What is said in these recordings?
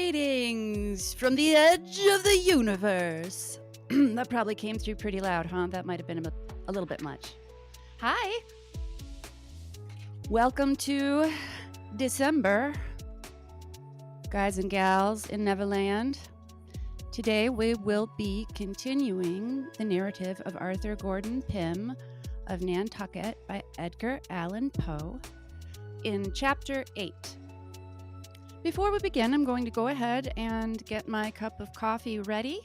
Greetings from the edge of the universe. That probably came through pretty loud, huh? That might have been a little bit much. Hi. Welcome to December, guys and gals in Neverland. Today we will be continuing the narrative of Arthur Gordon Pym of Nantucket by Edgar Allan Poe in Chapter 8. Before we begin, I'm going to go ahead and get my cup of coffee ready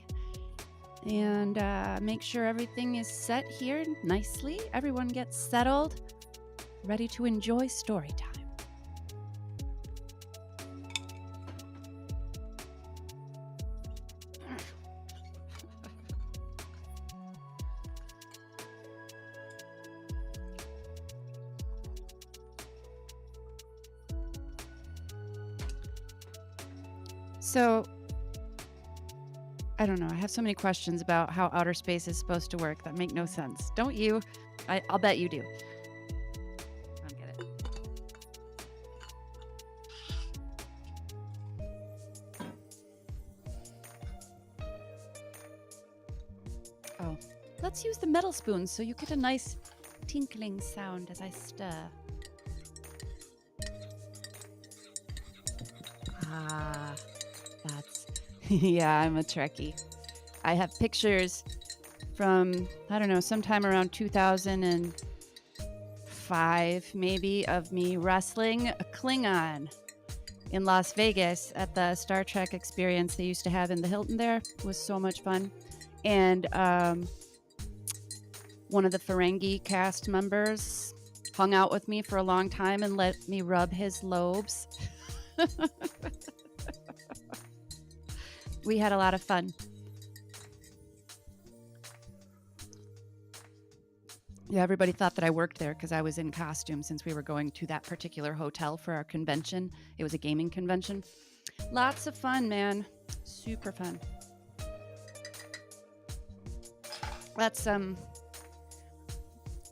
and make sure everything is set here nicely. Everyone gets settled, ready to enjoy story time. So, I don't know. I have so many questions about how outer space is supposed to work that make no sense. Don't you? I'll bet you do. I don't get it. Oh, let's use the metal spoons so you get a nice tinkling sound as I stir. Ah, that's... yeah, I'm a Trekkie. I have pictures from, I don't know, sometime around 2005, maybe, of me wrestling a Klingon in Las Vegas at the Star Trek experience they used to have in the Hilton there. It was so much fun. And one of the Ferengi cast members hung out with me for a long time and let me rub his lobes. We had a lot of fun. Yeah, everybody thought that I worked there because I was in costume since we were going to that particular hotel for our convention. It was a gaming convention. Lots of fun, man. Super fun. That's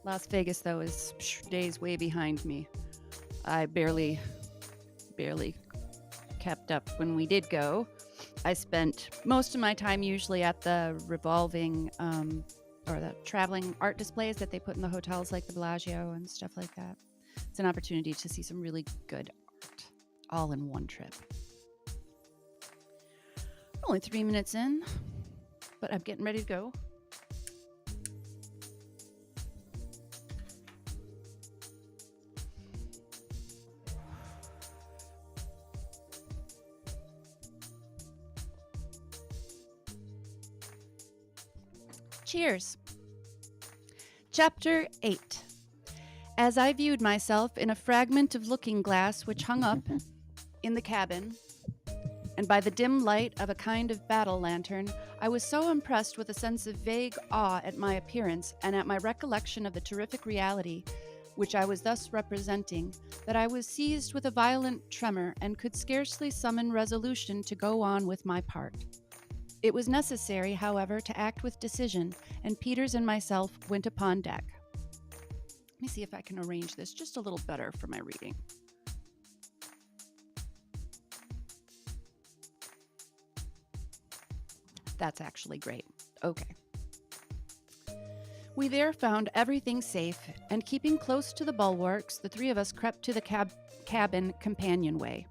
Las Vegas, though, is days way behind me. I barely kept up when we did go. I spent most of my time usually at the revolving or the traveling art displays that they put in the hotels like the Bellagio and stuff like that. It's an opportunity to see some really good art all in one trip. Only 3 minutes in, but I'm getting ready to go. Cheers. Chapter 8. As I viewed myself in a fragment of looking glass which hung up in the cabin, and by the dim light of a kind of battle lantern, I was so impressed with a sense of vague awe at my appearance and at my recollection of the terrific reality which I was thus representing, that I was seized with a violent tremor and could scarcely summon resolution to go on with my part. It was necessary, however, to act with decision, and Peters and myself went upon deck. Let me see if I can arrange this just a little better for my reading. That's actually great. Okay. We there found everything safe, and keeping close to the bulwarks, the three of us crept to the cabin companionway.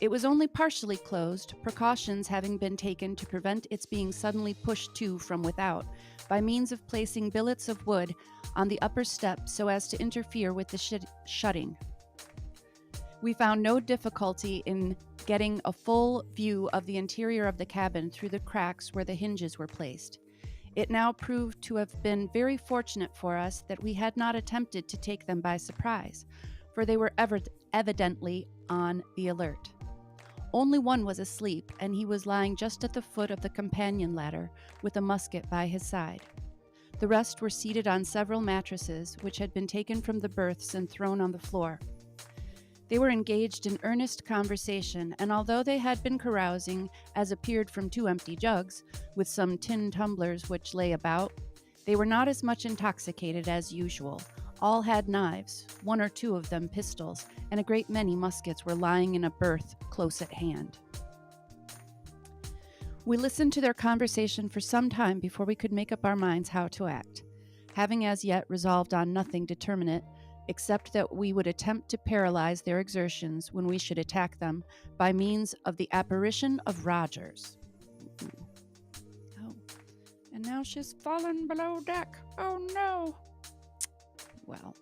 It was only partially closed, precautions having been taken to prevent its being suddenly pushed to from without, by means of placing billets of wood on the upper step so as to interfere with the shutting. We found no difficulty in getting a full view of the interior of the cabin through the cracks where the hinges were placed. It now proved to have been very fortunate for us that we had not attempted to take them by surprise, for they were evidently on the alert. Only one was asleep, and he was lying just at the foot of the companion ladder, with a musket by his side. The rest were seated on several mattresses, which had been taken from the berths and thrown on the floor. They were engaged in earnest conversation, and although they had been carousing, as appeared from 2 empty jugs, with some tin tumblers which lay about, they were not as much intoxicated as usual. All had knives, 1 or 2 of them pistols, and a great many muskets were lying in a berth close at hand. We listened to their conversation for some time before we could make up our minds how to act, having as yet resolved on nothing determinate, except that we would attempt to paralyze their exertions when we should attack them by means of the apparition of Rogers. Oh, and now she's fallen below deck. Oh no! Well,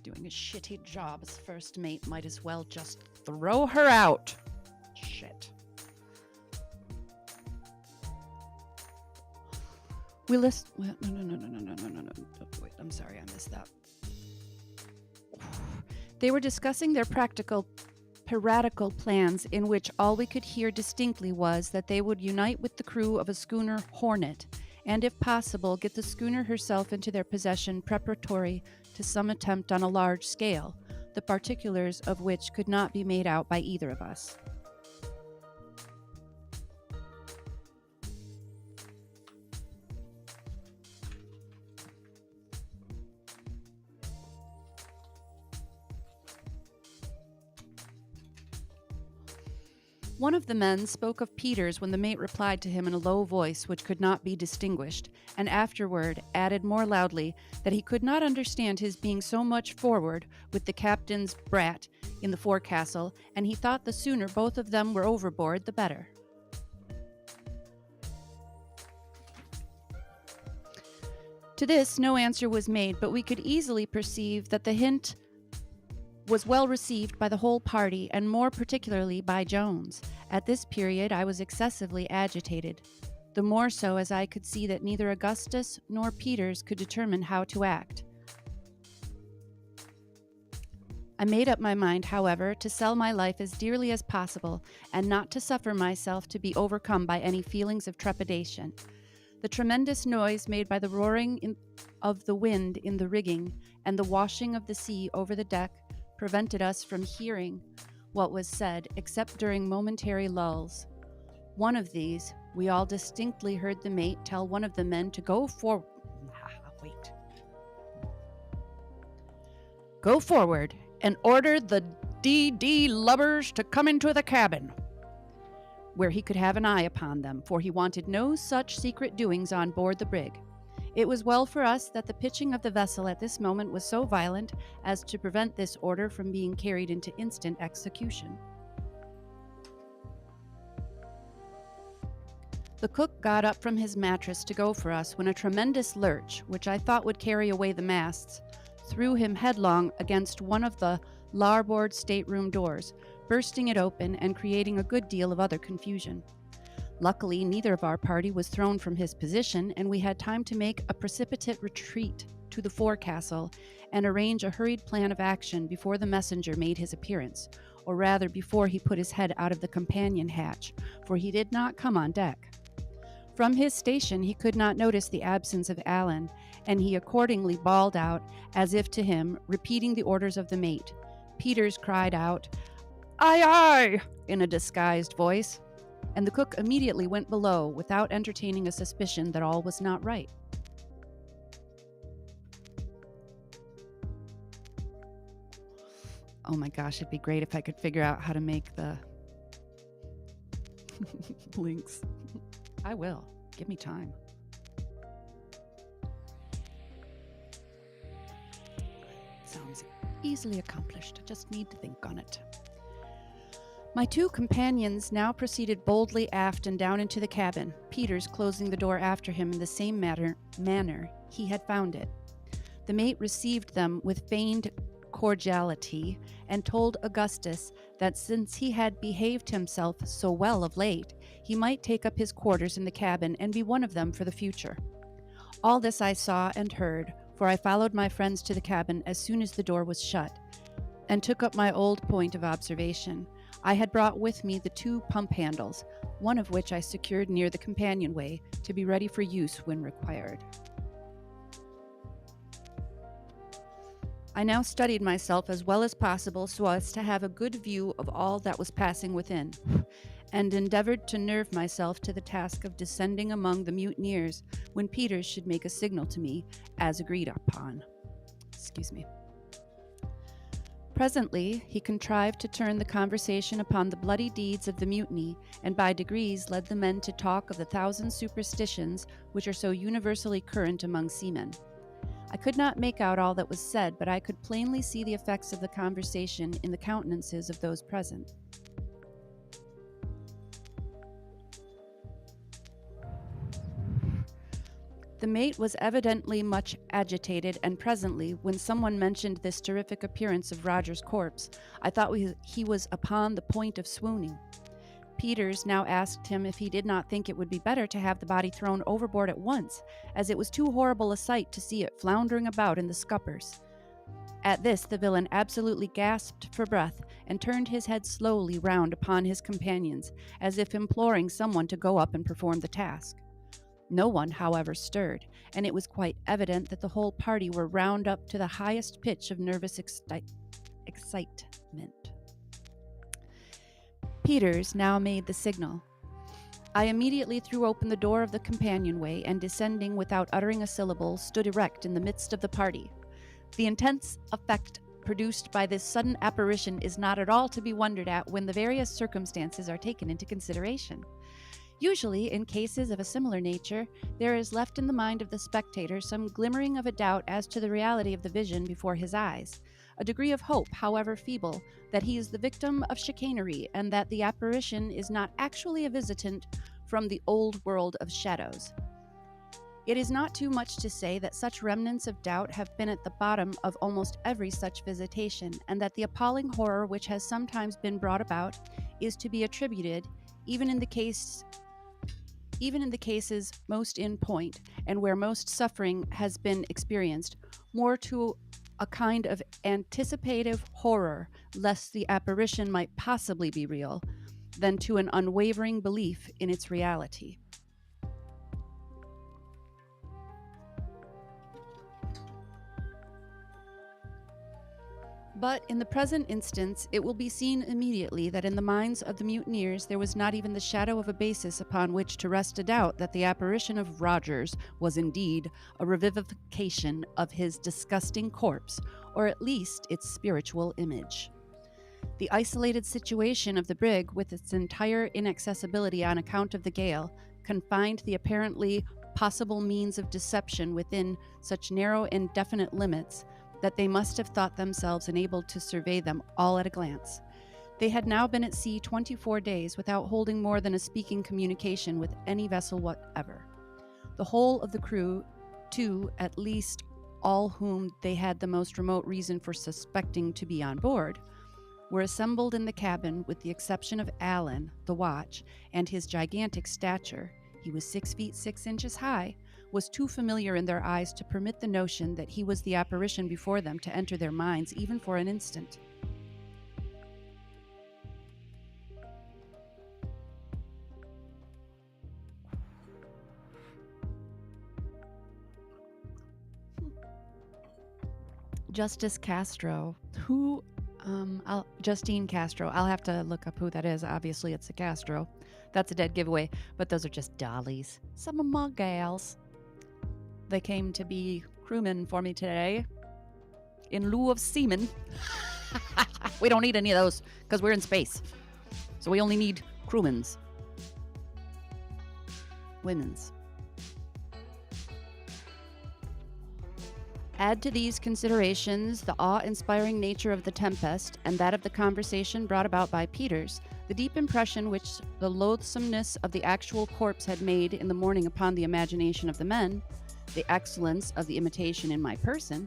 doing a shitty job as first mate, might as well just throw her out. Shit. We list. Well, no. Wait, I'm sorry, I missed that. They were discussing their piratical plans, in which all we could hear distinctly was that they would unite with the crew of a schooner Hornet, and if possible, get the schooner herself into their possession preparatory to some attempt on a large scale, the particulars of which could not be made out by either of us. One of the men spoke of Peters when the mate replied to him in a low voice which could not be distinguished, and afterward added more loudly that he could not understand his being so much forward with the captain's brat in the forecastle, and he thought the sooner both of them were overboard, the better. To this no answer was made, but we could easily perceive that the hint was well received by the whole party, and more particularly by Jones. At this period I was excessively agitated, the more so as I could see that neither Augustus nor Peters could determine how to act. I made up my mind, however, to sell my life as dearly as possible, and not to suffer myself to be overcome by any feelings of trepidation. The tremendous noise made by the roaring of the wind in the rigging and the washing of the sea over the deck prevented us from hearing what was said, except during momentary lulls. One of these, we all distinctly heard the mate tell one of the men to go forward. Go forward and order the D.D. lubbers to come into the cabin, where he could have an eye upon them, for he wanted no such secret doings on board the brig. It was well for us that the pitching of the vessel at this moment was so violent as to prevent this order from being carried into instant execution. The cook got up from his mattress to go for us when a tremendous lurch, which I thought would carry away the masts, threw him headlong against one of the larboard stateroom doors, bursting it open and creating a good deal of other confusion. Luckily, neither of our party was thrown from his position, and we had time to make a precipitate retreat to the forecastle and arrange a hurried plan of action before the messenger made his appearance, or rather before he put his head out of the companion hatch, for he did not come on deck. From his station he could not notice the absence of Allen, and he accordingly bawled out, as if to him, repeating the orders of the mate. Peters cried out, "Aye, aye," in a disguised voice, and the cook immediately went below without entertaining a suspicion that all was not right. Oh my gosh, it'd be great if I could figure out how to make the links. I will. Give me time. Sounds easily accomplished. I just need to think on it. My two companions now proceeded boldly aft and down into the cabin, Peters closing the door after him in the same manner he had found it. The mate received them with feigned cordiality and told Augustus that since he had behaved himself so well of late, he might take up his quarters in the cabin and be one of them for the future. All this I saw and heard, for I followed my friends to the cabin as soon as the door was shut, and took up my old point of observation. I had brought with me the two pump handles, one of which I secured near the companionway to be ready for use when required. I now studied myself as well as possible so as to have a good view of all that was passing within, and endeavored to nerve myself to the task of descending among the mutineers when Peters should make a signal to me, as agreed upon. Presently, he contrived to turn the conversation upon the bloody deeds of the mutiny, and by degrees led the men to talk of the thousand superstitions which are so universally current among seamen. I could not make out all that was said, but I could plainly see the effects of the conversation in the countenances of those present. The mate was evidently much agitated, and presently, when someone mentioned this terrific appearance of Roger's corpse, I thought he was upon the point of swooning. Peters now asked him if he did not think it would be better to have the body thrown overboard at once, as it was too horrible a sight to see it floundering about in the scuppers. At this the villain absolutely gasped for breath, and turned his head slowly round upon his companions, as if imploring someone to go up and perform the task. No one, however, stirred, and it was quite evident that the whole party were wound up to the highest pitch of nervous excitement. Peters now made the signal. I immediately threw open the door of the companionway, and descending without uttering a syllable, stood erect in the midst of the party. The intense effect produced by this sudden apparition is not at all to be wondered at when the various circumstances are taken into consideration. Usually, in cases of a similar nature, there is left in the mind of the spectator some glimmering of a doubt as to the reality of the vision before his eyes, a degree of hope, however feeble, that he is the victim of chicanery, and that the apparition is not actually a visitant from the old world of shadows. It is not too much to say that such remnants of doubt have been at the bottom of almost every such visitation, and that the appalling horror which has sometimes been brought about is to be attributed, even in the cases most in point, and where most suffering has been experienced, more to a kind of anticipative horror lest the apparition might possibly be real, than to an unwavering belief in its reality. But in the present instance, it will be seen immediately that in the minds of the mutineers there was not even the shadow of a basis upon which to rest a doubt that the apparition of Rogers was indeed a revivification of his disgusting corpse, or at least its spiritual image. The isolated situation of the brig, with its entire inaccessibility on account of the gale, confined the apparently possible means of deception within such narrow and definite limits that they must have thought themselves enabled to survey them all at a glance. They had now been at sea 24 days without holding more than a speaking communication with any vessel whatever. The whole of the crew, too, at least all whom they had the most remote reason for suspecting to be on board, were assembled in the cabin, with the exception of Allen, the watch, and his gigantic stature. He was 6 feet 6 inches high, was too familiar in their eyes to permit the notion that he was the apparition before them to enter their minds even for an instant. Justice Castro. Justine Castro. I'll have to look up who that is. Obviously, it's a Castro. That's a dead giveaway, but those are just dollies. Some of my gals. They came to be crewmen for me today in lieu of seamen. We don't need any of those because we're in space. So we only need crewmen's. Women's. Add to these considerations the awe-inspiring nature of the tempest and that of the conversation brought about by Peters, the deep impression which the loathsomeness of the actual corpse had made in the morning upon the imagination of the men, the excellence of the imitation in my person,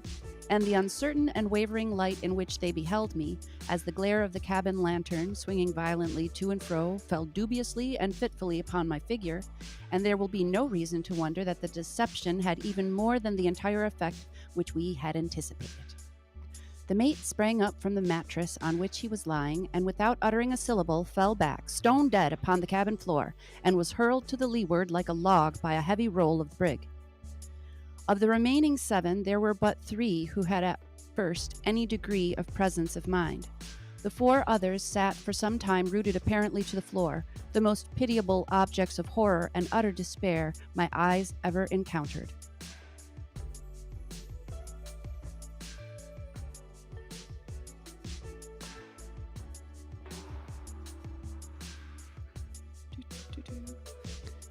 and the uncertain and wavering light in which they beheld me, as the glare of the cabin lantern, swinging violently to and fro, fell dubiously and fitfully upon my figure, and there will be no reason to wonder that the deception had even more than the entire effect which we had anticipated. The mate sprang up from the mattress on which he was lying, and without uttering a syllable fell back, stone dead, upon the cabin floor, and was hurled to the leeward like a log by a heavy roll of the brig. Of the remaining 7, there were but 3 who had at first any degree of presence of mind. The 4 others sat for some time rooted apparently to the floor, the most pitiable objects of horror and utter despair my eyes ever encountered.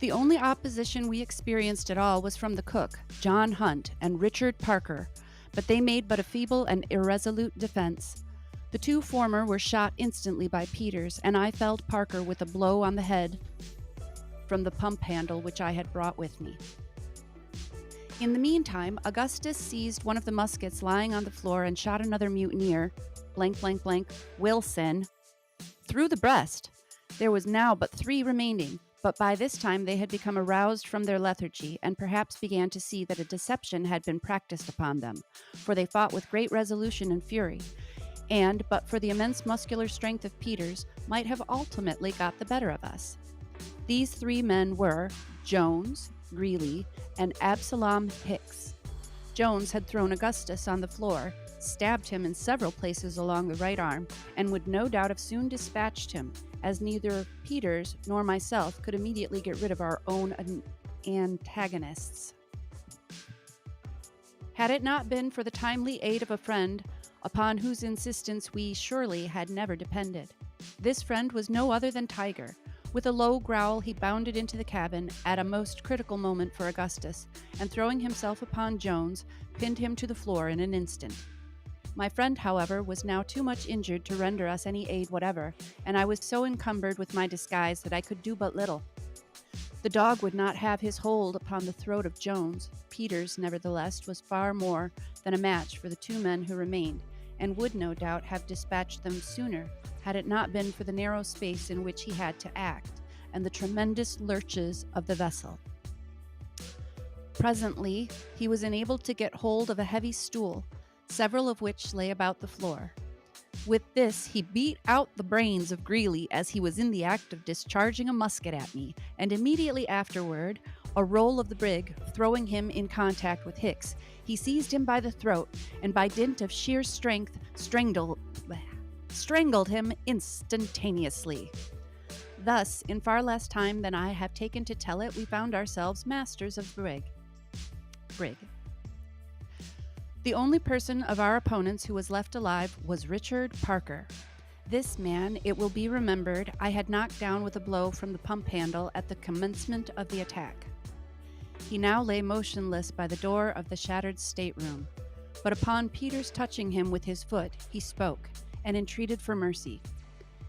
The only opposition we experienced at all was from the cook, John Hunt, and Richard Parker, but they made but a feeble and irresolute defense. The two former were shot instantly by Peters, and I felled Parker with a blow on the head from the pump handle which I had brought with me. In the meantime, Augustus seized one of the muskets lying on the floor and shot another mutineer, Wilson, through the breast. There was now but 3 remaining, but by this time they had become aroused from their lethargy, and perhaps began to see that a deception had been practiced upon them, for they fought with great resolution and fury, and, but for the immense muscular strength of Peters, might have ultimately got the better of us. These 3 men were Jones, Greeley, and Absalom Hicks. Jones had thrown Augustus on the floor, stabbed him in several places along the right arm, and would no doubt have soon dispatched him, as neither Peters nor myself could immediately get rid of our own antagonists. Had it not been for the timely aid of a friend, upon whose insistence we surely had never depended. This friend was no other than Tiger. With a low growl, he bounded into the cabin at a most critical moment for Augustus, and throwing himself upon Jones, pinned him to the floor in an instant. My friend, however, was now too much injured to render us any aid whatever, and I was so encumbered with my disguise that I could do but little. The dog would not have his hold upon the throat of Jones. Peters, nevertheless, was far more than a match for the 2 men who remained, and would no doubt have dispatched them sooner, had it not been for the narrow space in which he had to act, and the tremendous lurches of the vessel. Presently, he was enabled to get hold of a heavy stool, several of which lay about the floor. With this, he beat out the brains of Greeley as he was in the act of discharging a musket at me, and immediately afterward, a roll of the brig, throwing him in contact with Hicks, he seized him by the throat, and by dint of sheer strength, strangled him instantaneously. Thus, in far less time than I have taken to tell it, we found ourselves masters of the brig. The only person of our opponents who was left alive was Richard Parker. This man, it will be remembered, I had knocked down with a blow from the pump handle at the commencement of the attack. He now lay motionless by the door of the shattered stateroom, but upon Peters touching him with his foot, he spoke, and entreated for mercy.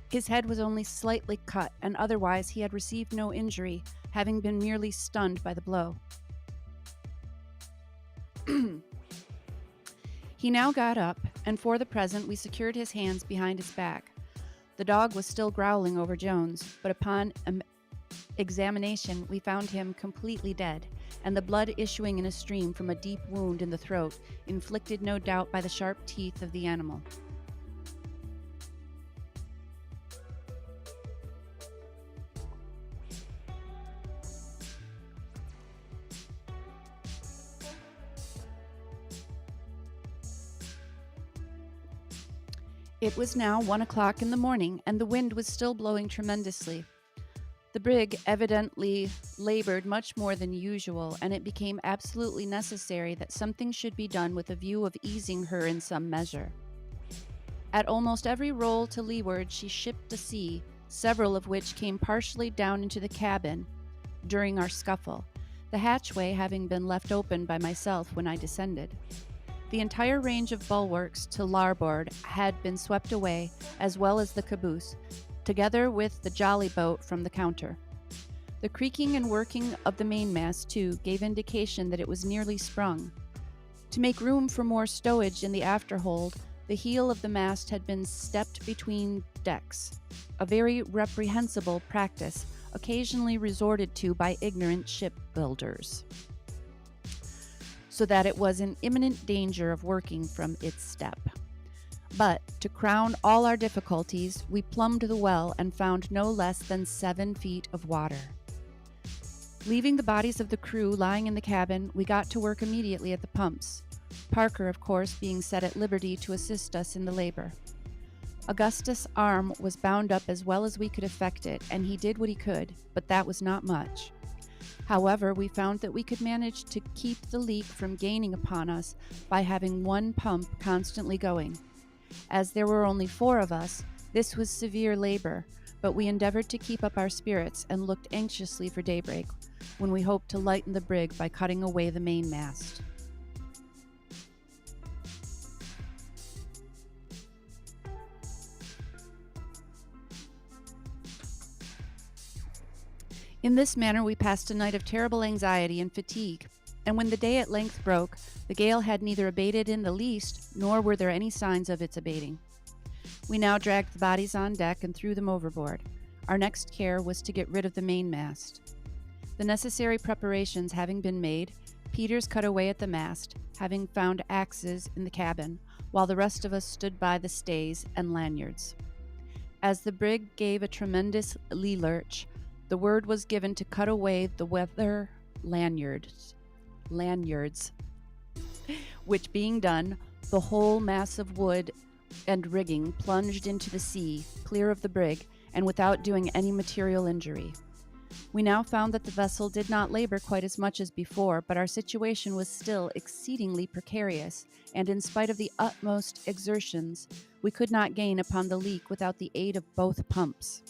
His head was only slightly cut, and otherwise he had received no injury, having been merely stunned by the blow. He now got up, and for the present we secured his hands behind his back. The dog was still growling over Jones, but upon examination we found him completely dead, and the blood issuing in a stream from a deep wound in the throat, inflicted no doubt by the sharp teeth of the animal. It was now 1 o'clock in the morning, and the wind was still blowing tremendously. The brig evidently labored much more than usual, and it became absolutely necessary that something should be done with a view of easing her in some measure. At almost every roll to leeward she shipped a sea, several of which came partially down into the cabin during our scuffle, the hatchway having been left open by myself when I descended. The entire range of bulwarks to larboard had been swept away, as well as the caboose, together with the jolly boat from the counter. The creaking and working of the mainmast, too, gave indication that it was nearly sprung. To make room for more stowage in the afterhold, the heel of the mast had been stepped between decks, a very reprehensible practice, occasionally resorted to by ignorant shipbuilders, so that it was in imminent danger of working from its step. But, to crown all our difficulties, we plumbed the well and found no less than 7 feet of water. Leaving the bodies of the crew lying in the cabin, we got to work immediately at the pumps, Parker, of course, being set at liberty to assist us in the labor. Augustus' arm was bound up as well as we could effect it, and he did what he could, but that was not much. However, we found that we could manage to keep the leak from gaining upon us by having one pump constantly going. As there were only 4 of us, this was severe labor, but we endeavored to keep up our spirits and looked anxiously for daybreak, when we hoped to lighten the brig by cutting away the mainmast. In this manner we passed a night of terrible anxiety and fatigue, and when the day at length broke, the gale had neither abated in the least, nor were there any signs of its abating. We now dragged the bodies on deck and threw them overboard. Our next care was to get rid of the mainmast. The necessary preparations having been made, Peters cut away at the mast, having found axes in the cabin, while the rest of us stood by the stays and lanyards. As the brig gave a tremendous lee lurch, the word was given to cut away the weather lanyards, which being done, the whole mass of wood and rigging plunged into the sea, clear of the brig, and without doing any material injury. We now found that the vessel did not labor quite as much as before, but our situation was still exceedingly precarious, and in spite of the utmost exertions, we could not gain upon the leak without the aid of both pumps.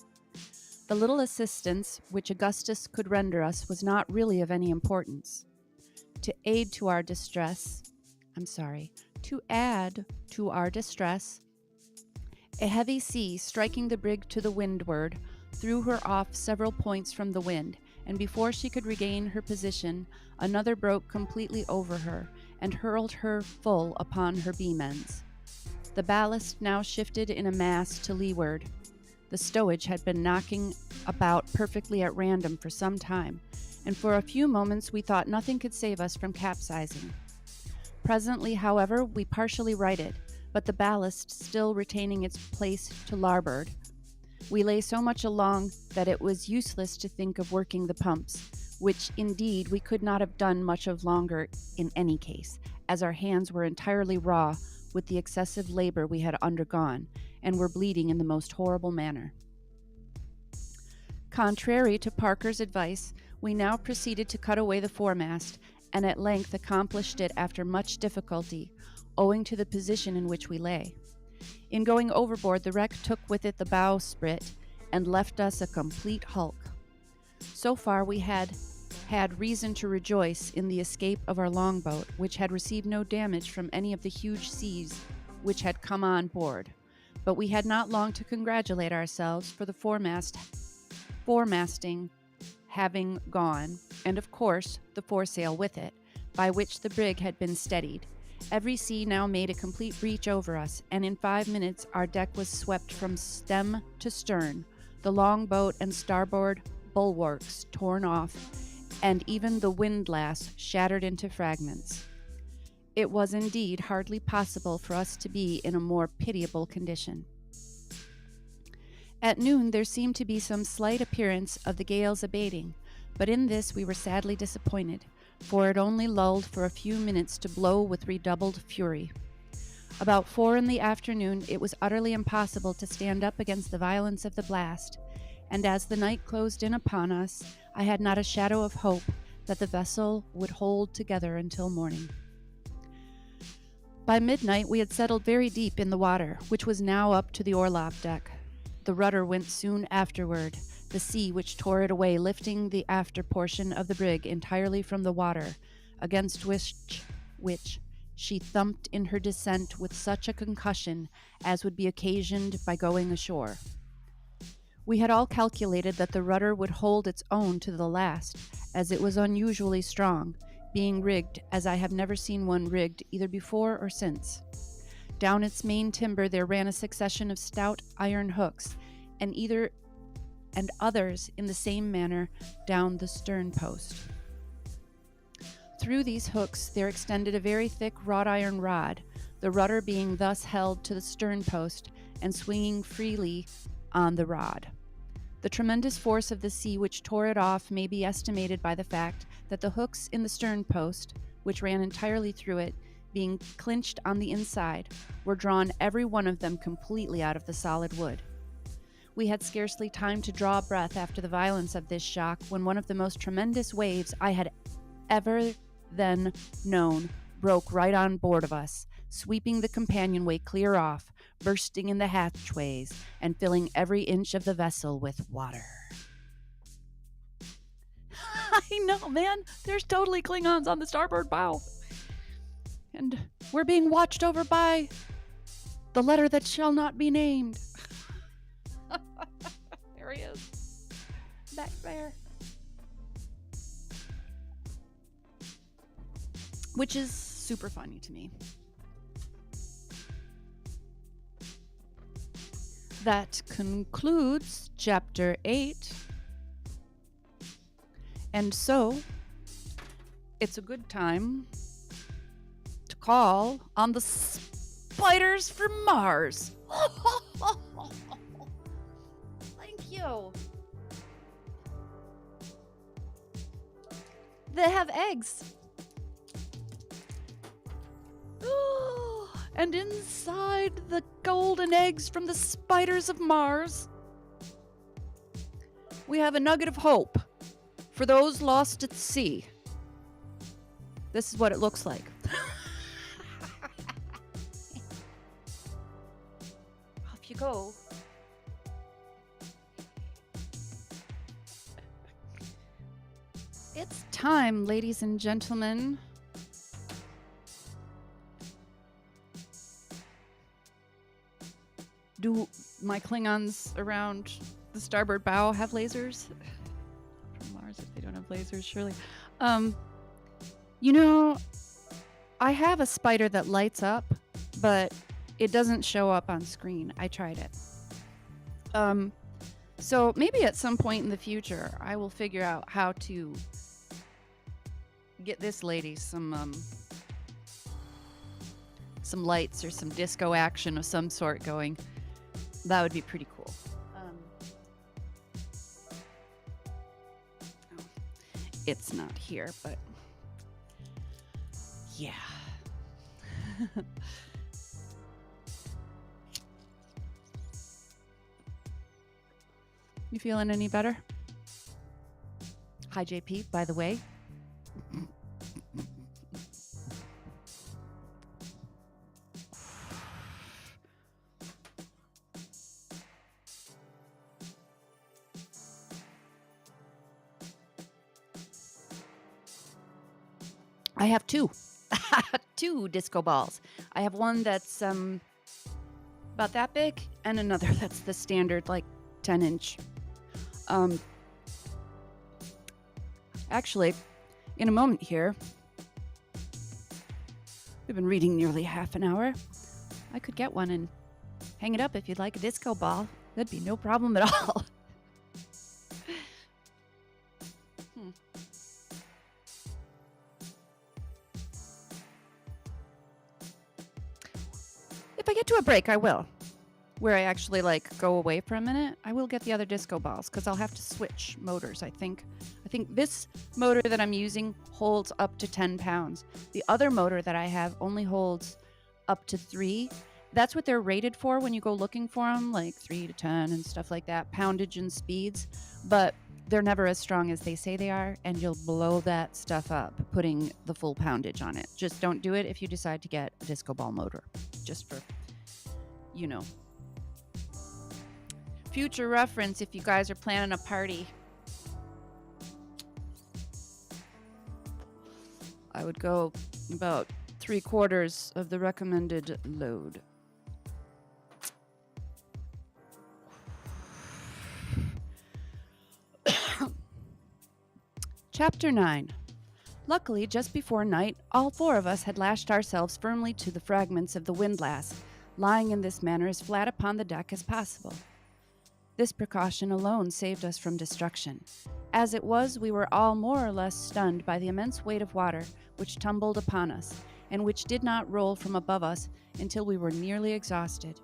The little assistance which Augustus could render us was not really of any importance. To add to our distress, a heavy sea striking the brig to the windward threw her off several points from the wind, and before she could regain her position, another broke completely over her and hurled her full upon her beam ends. The ballast now shifted in a mass to leeward. The stowage had been knocking about perfectly at random for some time, and for a few moments we thought nothing could save us from capsizing. Presently, however, we partially righted, but the ballast still retaining its place to larboard. We lay so much along that it was useless to think of working the pumps, which indeed we could not have done much of longer in any case, as our hands were entirely raw with the excessive labor we had undergone, and were bleeding in the most horrible manner. Contrary to Parker's advice, we now proceeded to cut away the foremast, and at length accomplished it after much difficulty, owing to the position in which we lay. In going overboard, the wreck took with it the bowsprit, and left us a complete hulk. So far we had reason to rejoice in the escape of our longboat, which had received no damage from any of the huge seas which had come on board. But we had not long to congratulate ourselves for the foremasting having gone, and of course the foresail with it, by which the brig had been steadied. Every sea now made a complete breach over us, and in 5 minutes our deck was swept from stem to stern, the longboat and starboard bulwarks torn off, and even the windlass shattered into fragments. It was indeed hardly possible for us to be in a more pitiable condition. At noon there seemed to be some slight appearance of the gale's abating, but in this we were sadly disappointed, for it only lulled for a few minutes to blow with redoubled fury. About 4 in the afternoon it was utterly impossible to stand up against the violence of the blast, and as the night closed in upon us, I had not a shadow of hope that the vessel would hold together until morning. By midnight we had settled very deep in the water, which was now up to the orlop deck. The rudder went soon afterward, the sea which tore it away lifting the after portion of the brig entirely from the water, against which she thumped in her descent with such a concussion as would be occasioned by going ashore. We had all calculated that the rudder would hold its own to the last, as it was unusually strong, being rigged as I have never seen one rigged either before or since. Down its main timber there ran a succession of stout iron hooks, and others in the same manner down the stern post. Through these hooks there extended a very thick wrought iron rod, the rudder being thus held to the stern post and swinging freely on the rod. The tremendous force of the sea which tore it off may be estimated by the fact that the hooks in the stern post, which ran entirely through it, being clinched on the inside, were drawn every one of them completely out of the solid wood. We had scarcely time to draw breath after the violence of this shock when one of the most tremendous waves I had ever then known broke right on board of us, sweeping the companionway clear off, bursting in the hatchways and filling every inch of the vessel with water. I know, man. There's totally Klingons on the starboard bow. And we're being watched over by the letter that shall not be named. There he is. Back there. Which is super funny to me. That concludes Chapter 8. And so, it's a good time to call on the spiders from Mars. Thank you. They have eggs. And inside the golden eggs from the spiders of Mars, we have a nugget of hope for those lost at sea. This is what it looks like. Off you go. It's time, ladies and gentlemen. Do my Klingons around the starboard bow have lasers? From Mars, if they don't have lasers, surely. You know, I have a spider that lights up, but it doesn't show up on screen. I tried it. So maybe at some point in the future, I will figure out how to get this lady some lights or some disco action of some sort going. That would be pretty cool. It's not here, but yeah. You feeling any better? Hi, JP, by the way. I have two. Two disco balls. I have one that's about that big and another that's the standard, like 10-inch. Actually, in a moment here, we've been reading nearly half an hour. I could get one and hang it up if you'd like a disco ball. That'd be no problem at all. If I get to a break, I will. Where I actually go away for a minute, I will get the other disco balls because I'll have to switch motors, I think. I think this motor that I'm using holds up to 10 pounds. The other motor that I have only holds up to 3. That's what they're rated for when you go looking for them, like 3 to 10 and stuff like that, poundage and speeds. But they're never as strong as they say they are, and you'll blow that stuff up putting the full poundage on it. Just don't do it if you decide to get a disco ball motor. Just for, future reference if you guys are planning a party. I would go about 3/4 of the recommended load. Chapter 9. Luckily, just before night, all 4 of us had lashed ourselves firmly to the fragments of the windlass, lying in this manner as flat upon the deck as possible. This precaution alone saved us from destruction. As it was, we were all more or less stunned by the immense weight of water which tumbled upon us, and which did not roll from above us until we were nearly exhausted.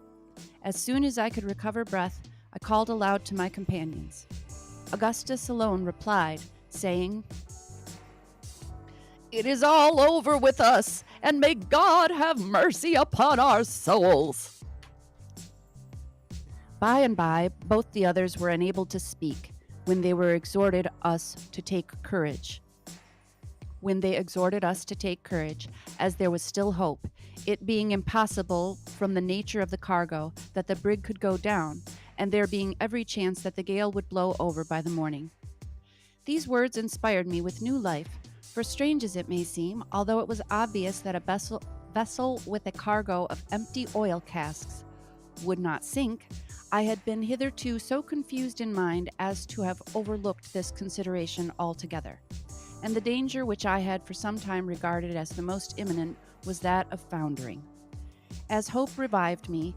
As soon as I could recover breath, I called aloud to my companions. Augustus alone replied, saying, "It is all over with us, and may God have mercy upon our souls." By and by, both the others were unable to speak, when they were exhorted us to take courage. when they exhorted us to take courage, as there was still hope, it being impossible from the nature of the cargo that the brig could go down, and there being every chance that the gale would blow over by the morning. These words inspired me with new life, for strange as it may seem, although it was obvious that a vessel with a cargo of empty oil casks would not sink, I had been hitherto so confused in mind as to have overlooked this consideration altogether, and the danger which I had for some time regarded as the most imminent was that of foundering. As hope revived me,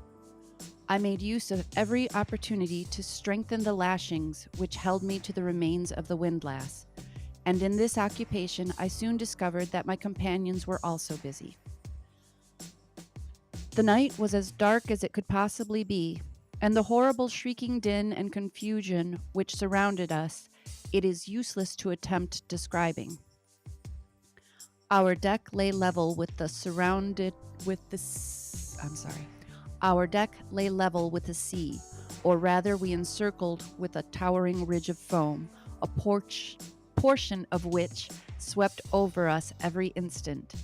I made use of every opportunity to strengthen the lashings which held me to the remains of the windlass, and in this occupation I soon discovered that my companions were also busy. The night was as dark as it could possibly be, and the horrible shrieking din and confusion which surrounded us it is useless to attempt describing. Our deck lay level with the Our deck lay level with the sea, or rather we encircled with a towering ridge of foam, a portion of which swept over us every instant.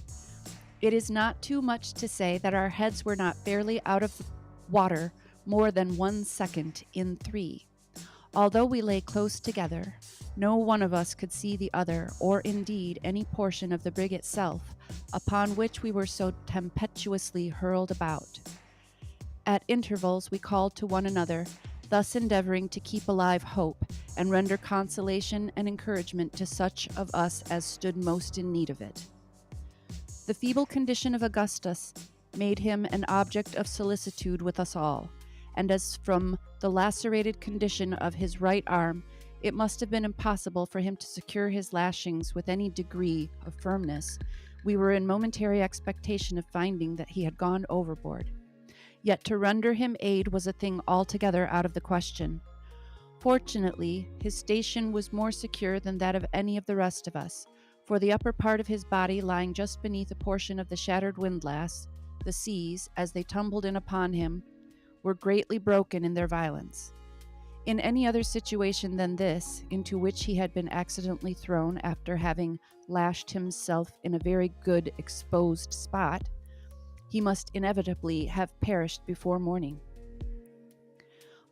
It is not too much to say that our heads were not fairly out of the water more than 1 second in 3. Although we lay close together, no one of us could see the other, or indeed any portion of the brig itself, upon which we were so tempestuously hurled about. At intervals we called to one another, thus endeavoring to keep alive hope, and render consolation and encouragement to such of us as stood most in need of it. The feeble condition of Augustus made him an object of solicitude with us all, and as from the lacerated condition of his right arm, it must have been impossible for him to secure his lashings with any degree of firmness, we were in momentary expectation of finding that he had gone overboard. Yet to render him aid was a thing altogether out of the question. Fortunately, his station was more secure than that of any of the rest of us, for the upper part of his body lying just beneath a portion of the shattered windlass, the seas, as they tumbled in upon him, were greatly broken in their violence. In any other situation than this, into which he had been accidentally thrown after having lashed himself in a very good exposed spot, he must inevitably have perished before morning.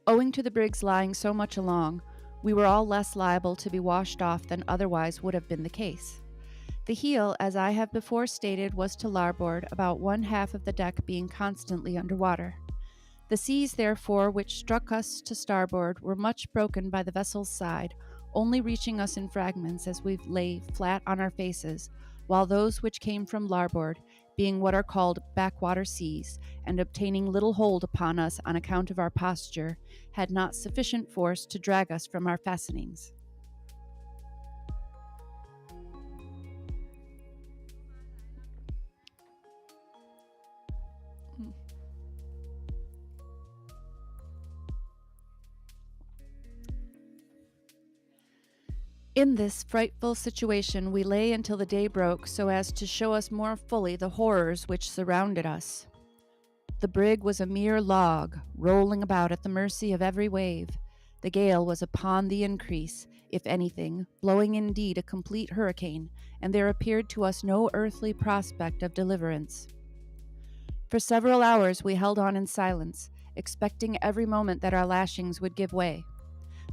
Owing to the brig's lying so much along, we were all less liable to be washed off than otherwise would have been the case. The heel, as I have before stated, was to larboard, about 1/2 of the deck being constantly under water. The seas, therefore, which struck us to starboard were much broken by the vessel's side, only reaching us in fragments as we lay flat on our faces, while those which came from larboard, being what are called backwater seas, and obtaining little hold upon us on account of our posture, had not sufficient force to drag us from our fastenings. In this frightful situation we lay until the day broke, so as to show us more fully the horrors which surrounded us. The brig was a mere log, rolling about at the mercy of every wave. The gale was upon the increase, if anything, blowing indeed a complete hurricane, and there appeared to us no earthly prospect of deliverance. For several hours we held on in silence, expecting every moment that our lashings would give way,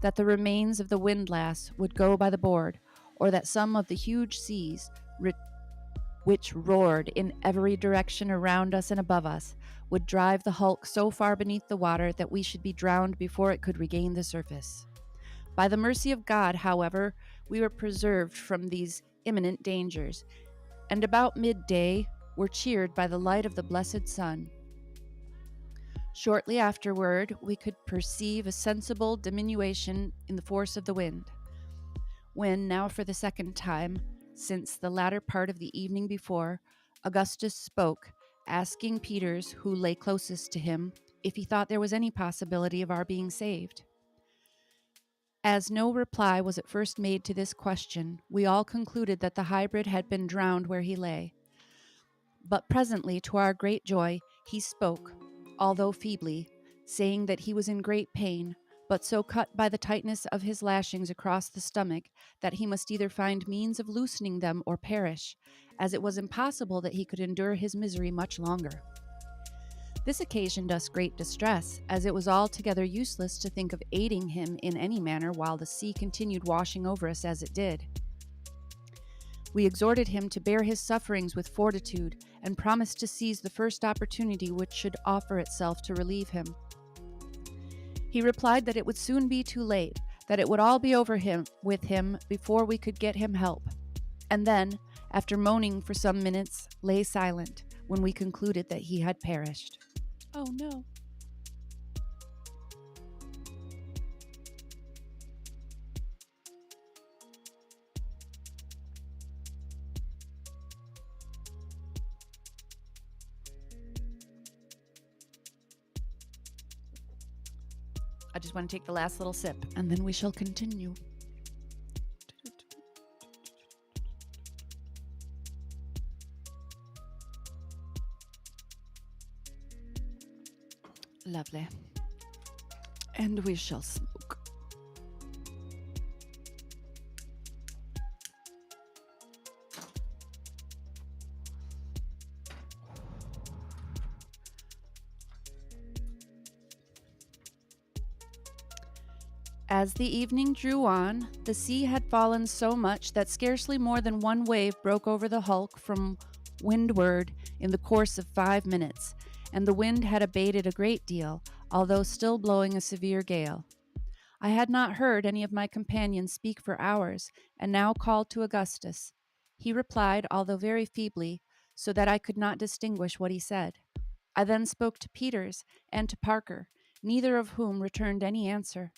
that the remains of the windlass would go by the board, or that some of the huge seas, which roared in every direction around us and above us, would drive the hulk so far beneath the water that we should be drowned before it could regain the surface. By the mercy of God, however, we were preserved from these imminent dangers, and about midday were cheered by the light of the blessed sun. Shortly afterward, we could perceive a sensible diminution in the force of the wind, when, now for the second time, since the latter part of the evening before, Augustus spoke, asking Peters, who lay closest to him, if he thought there was any possibility of our being saved. As no reply was at first made to this question, we all concluded that the hybrid had been drowned where he lay. But presently, to our great joy, he spoke, although feebly, saying that he was in great pain, but so cut by the tightness of his lashings across the stomach that he must either find means of loosening them or perish, as it was impossible that he could endure his misery much longer. This occasioned us great distress, as it was altogether useless to think of aiding him in any manner while the sea continued washing over us as it did. We exhorted him to bear his sufferings with fortitude, and promised to seize the first opportunity which should offer itself to relieve him. He replied that it would soon be too late, that it would all be over with him before we could get him help, and then, after moaning for some minutes, lay silent when we concluded that he had perished. Oh no. I just want to take the last little sip, and then we shall continue. Lovely. And we shall smoke. As the evening drew on, the sea had fallen so much that scarcely more than one wave broke over the hulk from windward in the course of 5 minutes, and the wind had abated a great deal, although still blowing a severe gale. I had not heard any of my companions speak for hours, and now called to Augustus. He replied, although very feebly, so that I could not distinguish what he said. I then spoke to Peters and to Parker, neither of whom returned any answer.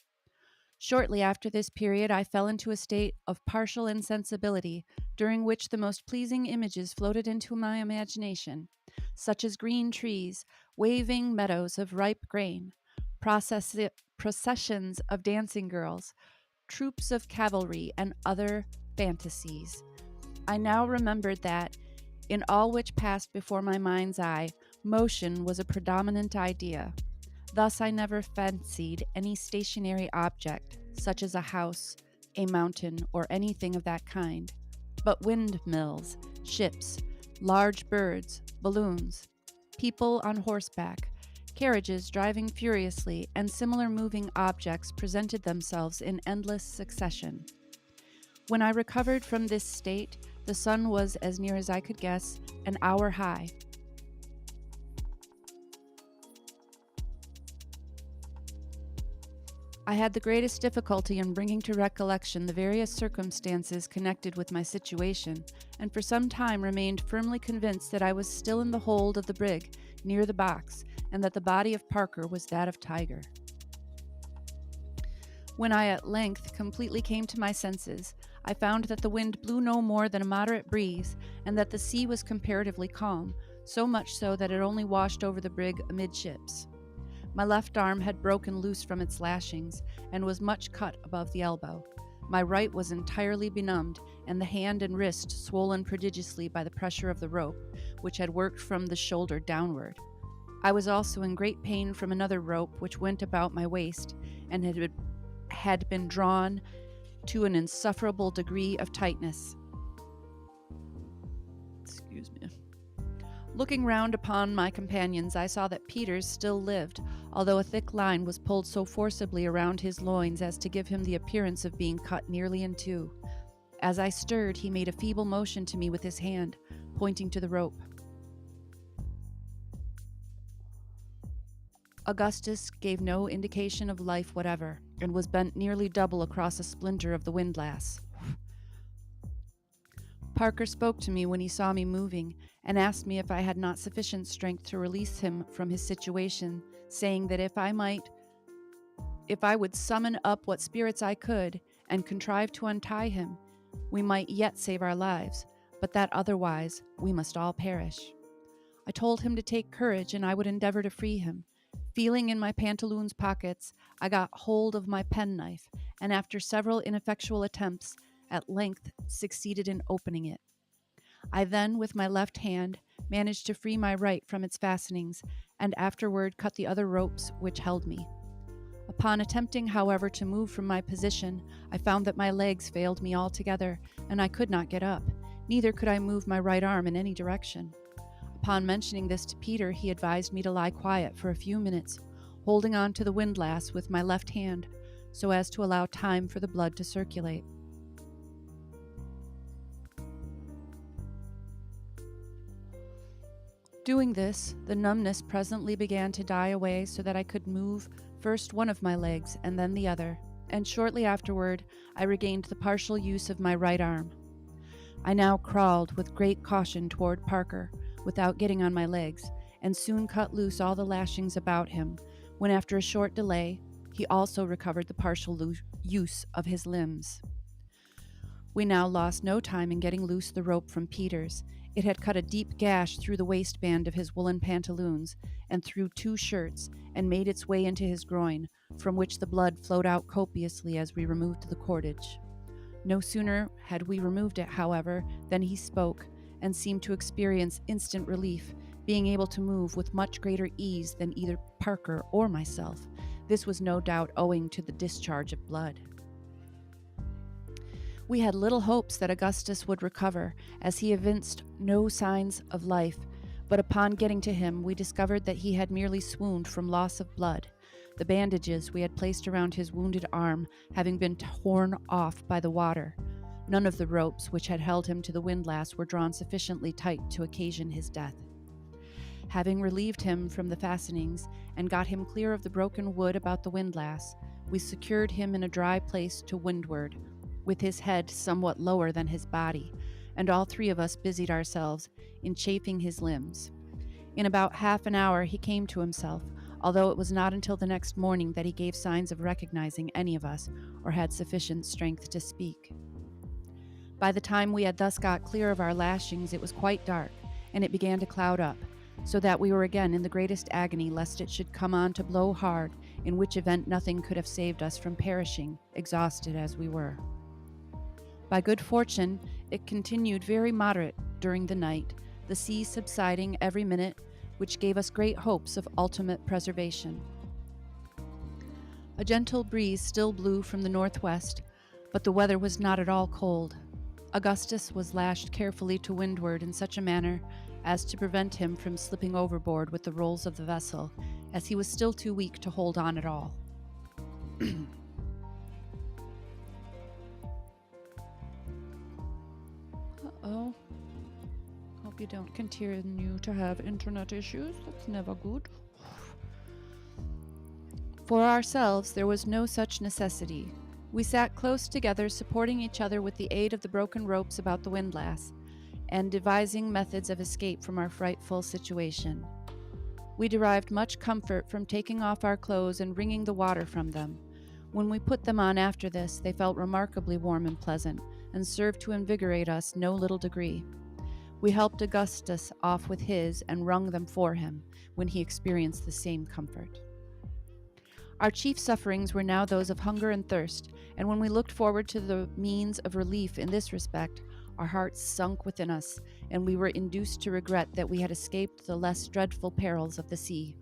Shortly after this period, I fell into a state of partial insensibility, during which the most pleasing images floated into my imagination, such as green trees, waving meadows of ripe grain, processions of dancing girls, troops of cavalry, and other fantasies. I now remembered that, in all which passed before my mind's eye, motion was a predominant idea. Thus I never fancied any stationary object, such as a house, a mountain, or anything of that kind, but windmills, ships, large birds, balloons, people on horseback, carriages driving furiously, and similar moving objects presented themselves in endless succession. When I recovered from this state, the sun was, as near as I could guess, an hour high. I had the greatest difficulty in bringing to recollection the various circumstances connected with my situation, and for some time remained firmly convinced that I was still in the hold of the brig, near the box, and that the body of Parker was that of Tiger. When I at length completely came to my senses, I found that the wind blew no more than a moderate breeze, and that the sea was comparatively calm, so much so that it only washed over the brig amidships. My left arm had broken loose from its lashings, and was much cut above the elbow. My right was entirely benumbed, and the hand and wrist swollen prodigiously by the pressure of the rope, which had worked from the shoulder downward. I was also in great pain from another rope which went about my waist, and had been drawn to an insufferable degree of tightness. Excuse me. Looking round upon my companions, I saw that Peters still lived, although a thick line was pulled so forcibly around his loins as to give him the appearance of being cut nearly in two. As I stirred, he made a feeble motion to me with his hand, pointing to the rope. Augustus gave no indication of life whatever, and was bent nearly double across a splinter of the windlass. Parker spoke to me when he saw me moving, and asked me if I had not sufficient strength to release him from his situation, saying that if I would summon up what spirits I could, and contrive to untie him, we might yet save our lives, but that otherwise we must all perish. I told him to take courage, and I would endeavor to free him. Feeling in my pantaloons' pockets, I got hold of my penknife, and after several ineffectual attempts, at length succeeded in opening it. I then, with my left hand, managed to free my right from its fastenings, and afterward cut the other ropes which held me. Upon attempting, however, to move from my position, I found that my legs failed me altogether, and I could not get up. Neither could I move my right arm in any direction. Upon mentioning this to Peter, he advised me to lie quiet for a few minutes, holding on to the windlass with my left hand, so as to allow time for the blood to circulate. Doing this, the numbness presently began to die away so that I could move first one of my legs and then the other, and shortly afterward I regained the partial use of my right arm. I now crawled with great caution toward Parker, without getting on my legs, and soon cut loose all the lashings about him, when after a short delay, he also recovered the partial use of his limbs. We now lost no time in getting loose the rope from Peters. It had cut a deep gash through the waistband of his woolen pantaloons and through 2 shirts, and made its way into his groin, from which the blood flowed out copiously as we removed the cordage. No sooner had we removed it, however, than he spoke, and seemed to experience instant relief, being able to move with much greater ease than either Parker or myself. This was no doubt owing to the discharge of blood. We had little hopes that Augustus would recover, as he evinced no signs of life, but upon getting to him, we discovered that he had merely swooned from loss of blood, the bandages we had placed around his wounded arm having been torn off by the water. None of the ropes which had held him to the windlass were drawn sufficiently tight to occasion his death. Having relieved him from the fastenings and got him clear of the broken wood about the windlass, we secured him in a dry place to windward, with his head somewhat lower than his body, and all 3 of us busied ourselves in chafing his limbs. In about half an hour he came to himself, although it was not until the next morning that he gave signs of recognizing any of us or had sufficient strength to speak. By the time we had thus got clear of our lashings, it was quite dark, and it began to cloud up, so that we were again in the greatest agony lest it should come on to blow hard, in which event nothing could have saved us from perishing, exhausted as we were. By good fortune, it continued very moderate during the night, the sea subsiding every minute, which gave us great hopes of ultimate preservation. A gentle breeze still blew from the northwest, but the weather was not at all cold. Augustus was lashed carefully to windward in such a manner as to prevent him from slipping overboard with the rolls of the vessel, as he was still too weak to hold on at all. Uh-oh. Hope you don't continue to have internet issues. That's never good. For ourselves, there was no such necessity. We sat close together, supporting each other with the aid of the broken ropes about the windlass, and devising methods of escape from our frightful situation. We derived much comfort from taking off our clothes and wringing the water from them. When we put them on after this, they felt remarkably warm and pleasant, and served to invigorate us no little degree. We helped Augustus off with his and wrung them for him, when he experienced the same comfort. Our chief sufferings were now those of hunger and thirst, and when we looked forward to the means of relief in this respect, our hearts sunk within us, and we were induced to regret that we had escaped the less dreadful perils of the sea.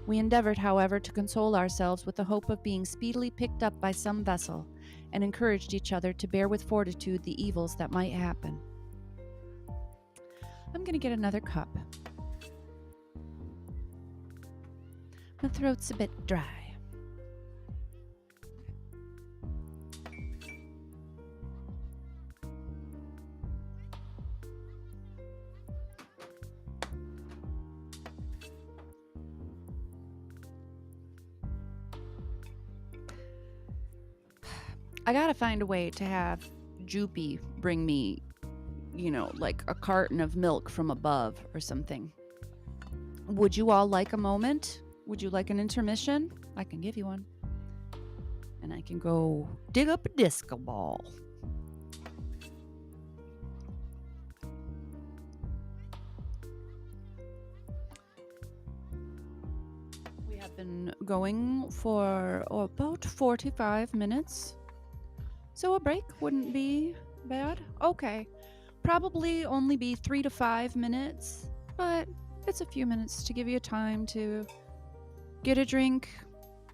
We endeavored, however, to console ourselves with the hope of being speedily picked up by some vessel, and encouraged each other to bear with fortitude the evils that might happen. I'm going to get another cup. My throat's a bit dry. I gotta find a way to have Joopy bring me, like a carton of milk from above or something. Would you all like a moment? Would you like an intermission? I can give you one. And I can go dig up a disco ball. We have been going for about 45 minutes. So a break wouldn't be bad. Okay. Probably only be 3 to 5 minutes, but it's a few minutes to give you time to get a drink,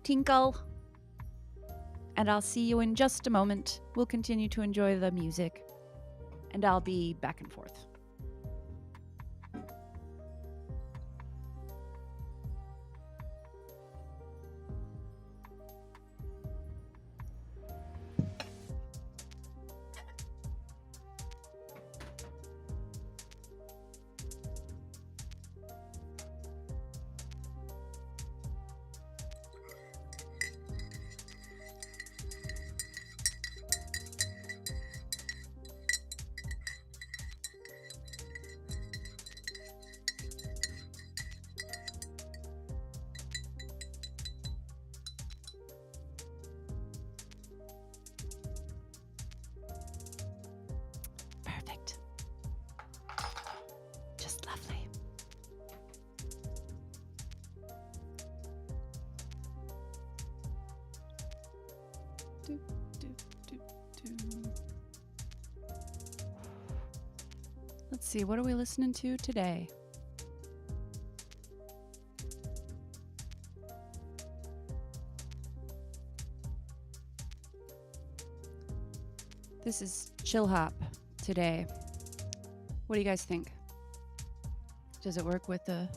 tinkle. And I'll see you in just a moment. We'll continue to enjoy the music, and I'll be back and forth. Perfect. Just lovely. Do, do, do, do. Let's see, what are we listening to today? This is chill hop today. What do you guys think? Does it work with the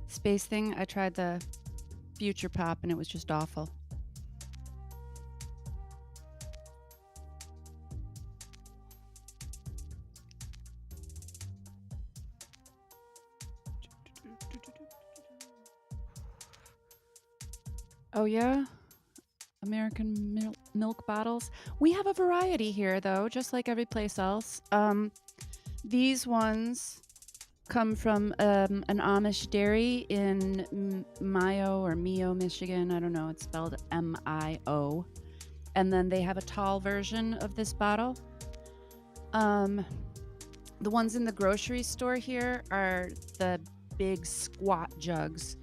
space thing? I tried the future pop and it was just awful. Oh yeah? American milk bottles. We have a variety here, though, just like every place else. These ones come from an Amish dairy in Mio, Michigan. I don't know. It's spelled M-I-O. And then they have a tall version of this bottle. The ones in the grocery store here are the big squat jugs.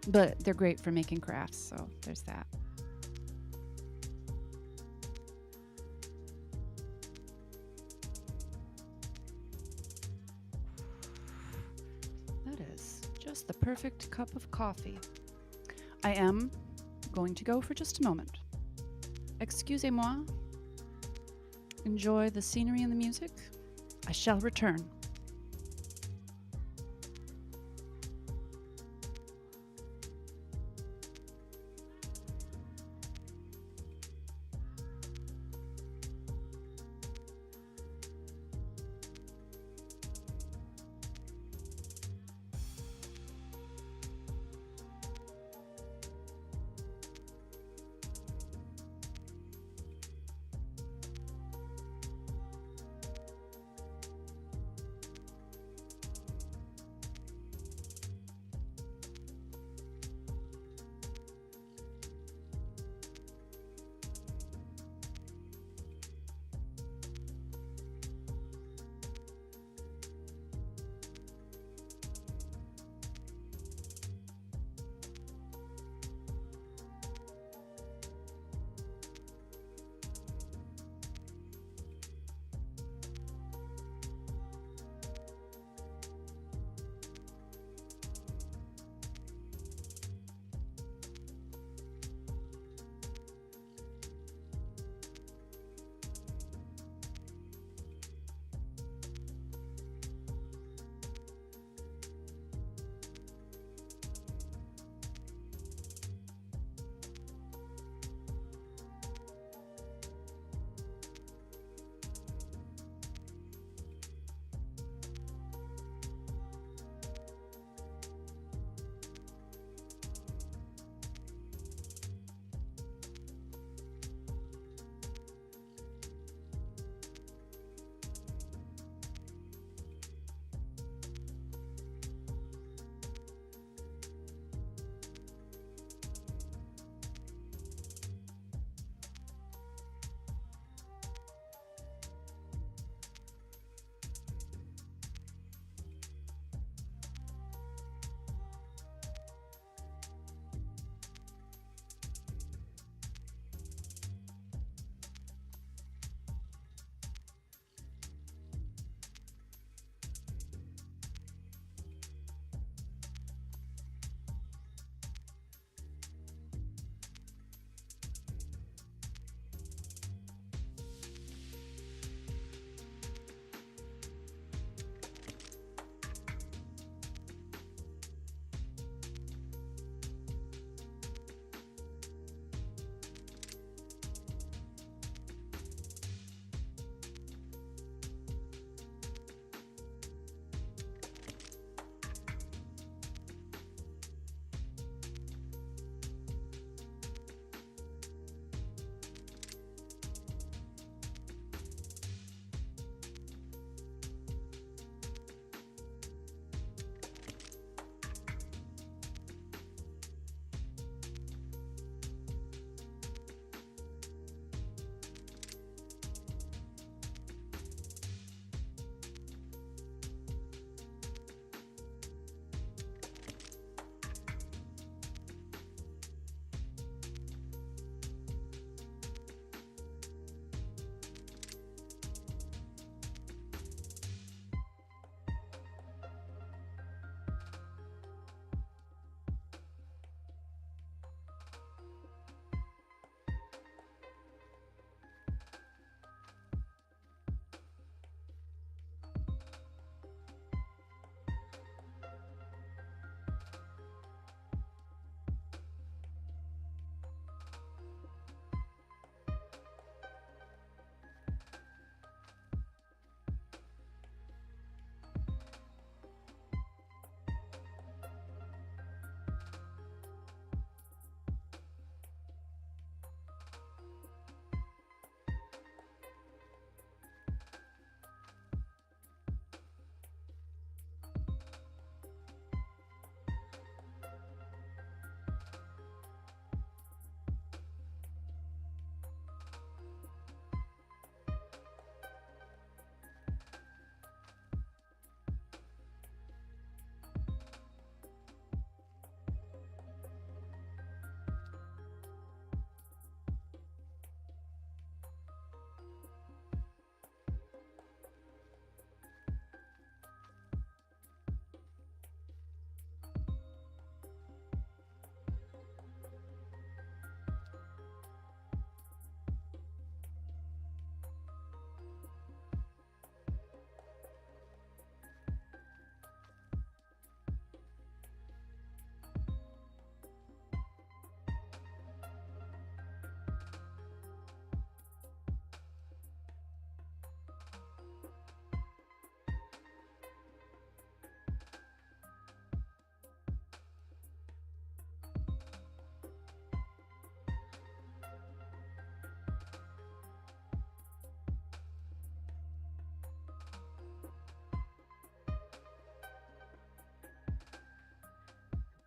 But they're great for making crafts, so there's that. That is just the perfect cup of coffee. I am going to go for just a moment. Excusez-moi. Enjoy the scenery and the music. I shall return.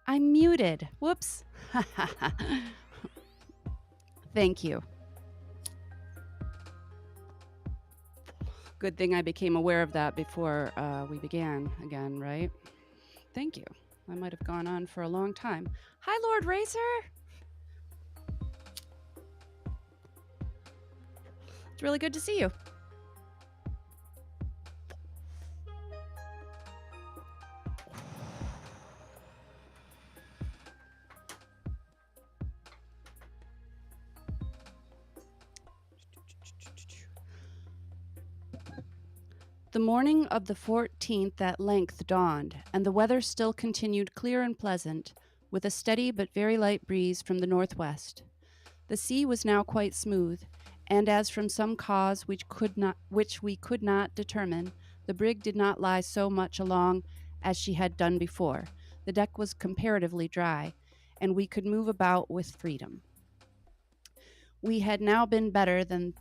I'm muted. Whoops. Thank you. Good thing I became aware of that before we began again, right? Thank you. I might have gone on for a long time. Hi, Lord Racer. It's really good to see you. The morning of the 14th at length dawned, and the weather still continued clear and pleasant, with a steady but very light breeze from the northwest. The sea was now quite smooth, and as from some cause which we could not determine, the brig did not lie so much along as she had done before. The deck was comparatively dry, and we could move about with freedom. We had now been better than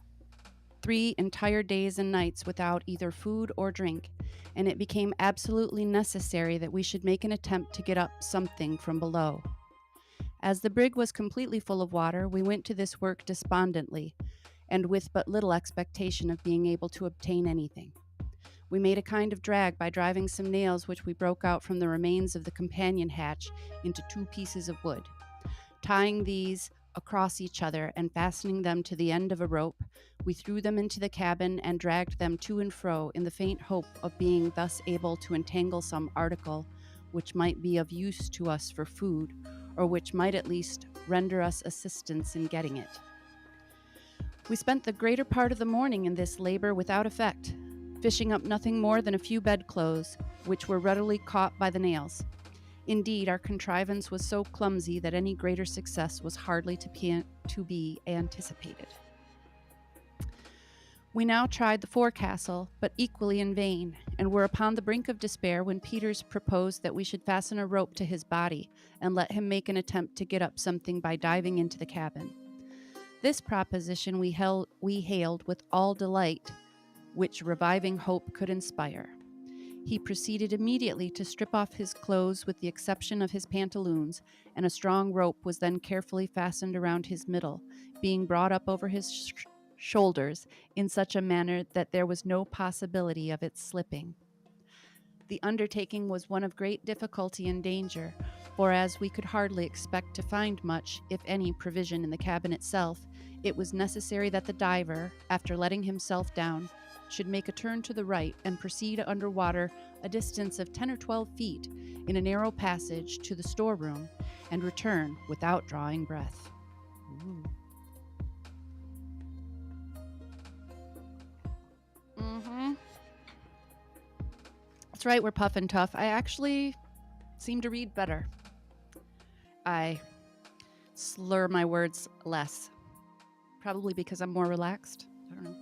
3 entire days and nights without either food or drink, and it became absolutely necessary that we should make an attempt to get up something from below. As the brig was completely full of water, we went to this work despondently, and with but little expectation of being able to obtain anything. We made a kind of drag by driving some nails which we broke out from the remains of the companion hatch into 2 pieces of wood. Tying these across each other and fastening them to the end of a rope, we threw them into the cabin and dragged them to and fro in the faint hope of being thus able to entangle some article which might be of use to us for food, or which might at least render us assistance in getting it. We spent the greater part of the morning in this labor without effect, fishing up nothing more than a few bedclothes, which were readily caught by the nails. Indeed, our contrivance was so clumsy that any greater success was hardly to be anticipated. We now tried the forecastle, but equally in vain, and were upon the brink of despair when Peters proposed that we should fasten a rope to his body and let him make an attempt to get up something by diving into the cabin. This proposition we hailed with all delight which reviving hope could inspire. He proceeded immediately to strip off his clothes with the exception of his pantaloons, and a strong rope was then carefully fastened around his middle, being brought up over his shoulders in such a manner that there was no possibility of its slipping. The undertaking was one of great difficulty and danger, for as we could hardly expect to find much, if any, provision in the cabin itself, it was necessary that the diver, after letting himself down, should make a turn to the right and proceed under water a distance of 10 or 12 feet in a narrow passage to the storeroom and return without drawing breath. Ooh. That's right, we're puff and tough. I actually seem to read better. I slur my words less. Probably because I'm more relaxed. I don't know.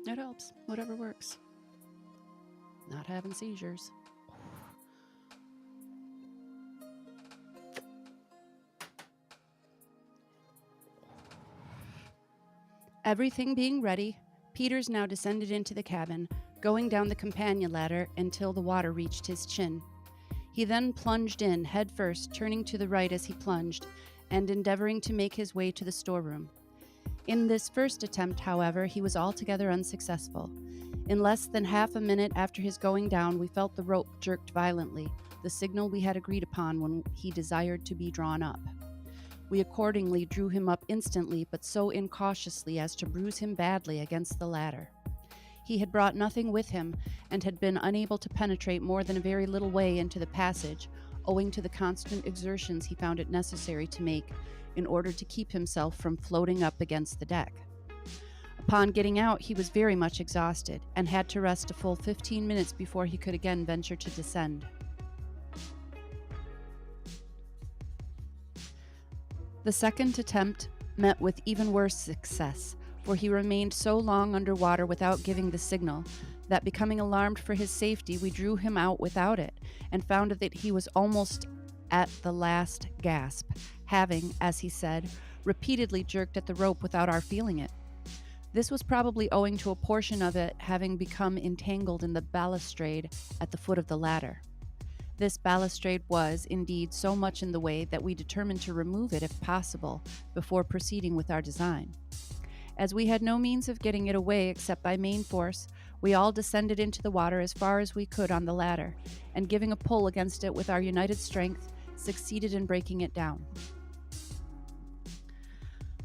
It helps. Whatever works. Not having seizures. Everything being ready, Peters now descended into the cabin, going down the companion ladder until the water reached his chin. He then plunged in, head first, turning to the right as he plunged, and endeavoring to make his way to the storeroom. In this first attempt, however, he was altogether unsuccessful. In less than half a minute after his going down, we felt the rope jerked violently, the signal we had agreed upon when he desired to be drawn up. We accordingly drew him up instantly, but so incautiously as to bruise him badly against the ladder. He had brought nothing with him, and had been unable to penetrate more than a very little way into the passage, owing to the constant exertions he found it necessary to make in order to keep himself from floating up against the deck. Upon getting out, he was very much exhausted, and had to rest a full 15 minutes before he could again venture to descend. The second attempt met with even worse success, for he remained so long under water without giving the signal that, becoming alarmed for his safety, we drew him out without it, and found that he was almost at the last gasp, having, as he said, repeatedly jerked at the rope without our feeling it. This was probably owing to a portion of it having become entangled in the balustrade at the foot of the ladder. This balustrade was, indeed, so much in the way that we determined to remove it if possible before proceeding with our design. As we had no means of getting it away except by main force, we all descended into the water as far as we could on the ladder, and giving a pull against it with our united strength, succeeded in breaking it down.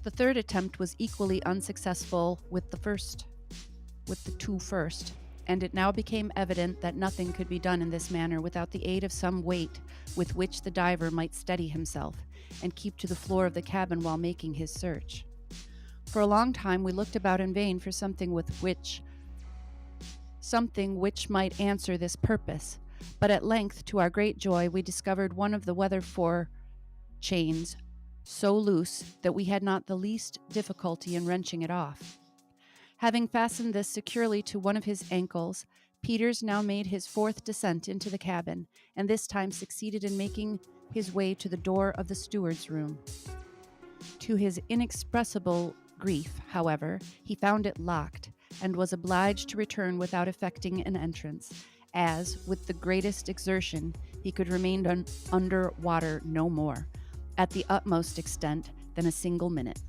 The third attempt was equally unsuccessful with the two first, and it now became evident that nothing could be done in this manner without the aid of some weight with which the diver might steady himself and keep to the floor of the cabin while making his search. For a long time we looked about in vain for something which might answer this purpose, but at length, to our great joy, we discovered one of the weather fore chains so loose that we had not the least difficulty in wrenching it off. Having fastened this securely to one of his ankles, Peters now made his fourth descent into the cabin, and this time succeeded in making his way to the door of the steward's room. To his inexpressible grief, however, he found it locked, and was obliged to return without effecting an entrance, as, with the greatest exertion, he could remain under water no more, at the utmost extent, than a single minute.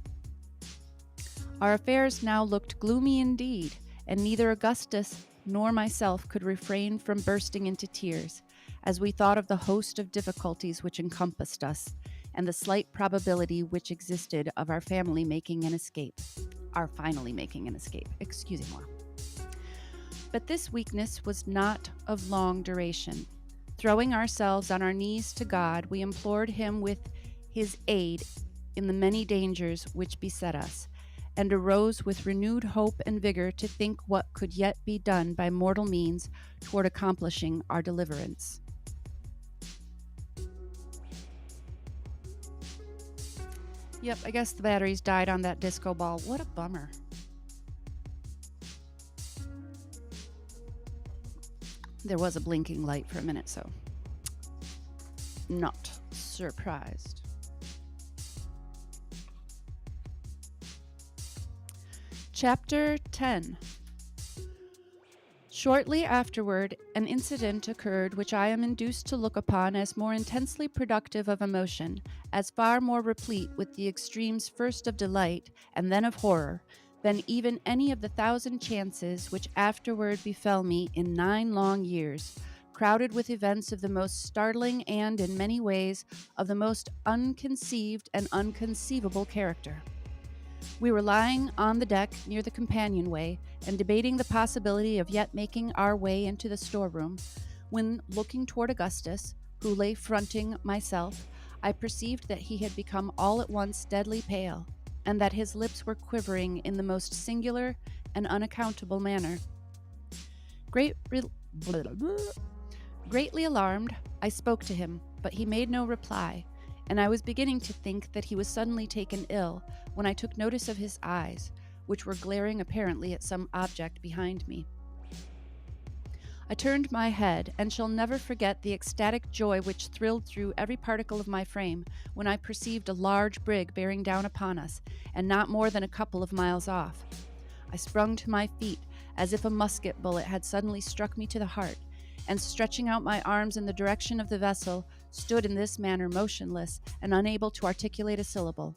Our affairs now looked gloomy indeed, and neither Augustus nor myself could refrain from bursting into tears, as we thought of the host of difficulties which encompassed us, and the slight probability which existed of our finally making an escape. Excusez-moi. But this weakness was not of long duration. Throwing ourselves on our knees to God, we implored him with his aid in the many dangers which beset us, and arose with renewed hope and vigor to think what could yet be done by mortal means toward accomplishing our deliverance. Yep, I guess the batteries died on that disco ball. What a bummer. There was a blinking light for a minute, so not surprised. Chapter 10. Shortly afterward, an incident occurred which I am induced to look upon as more intensely productive of emotion, as far more replete with the extremes first of delight and then of horror, than even any of the 1,000 chances which afterward befell me in 9 long years, crowded with events of the most startling and, in many ways, of the most unconceived and unconceivable character. We were lying on the deck near the companionway and debating the possibility of yet making our way into the storeroom, when, looking toward Augustus, who lay fronting myself, I perceived that he had become all at once deadly pale, and that his lips were quivering in the most singular and unaccountable manner. Greatly alarmed, I spoke to him, but he made no reply, and I was beginning to think that he was suddenly taken ill, when I took notice of his eyes, which were glaring apparently at some object behind me. I turned my head, and shall never forget the ecstatic joy which thrilled through every particle of my frame when I perceived a large brig bearing down upon us, and not more than a couple of miles off. I sprung to my feet, as if a musket bullet had suddenly struck me to the heart, and stretching out my arms in the direction of the vessel, stood in this manner motionless and unable to articulate a syllable.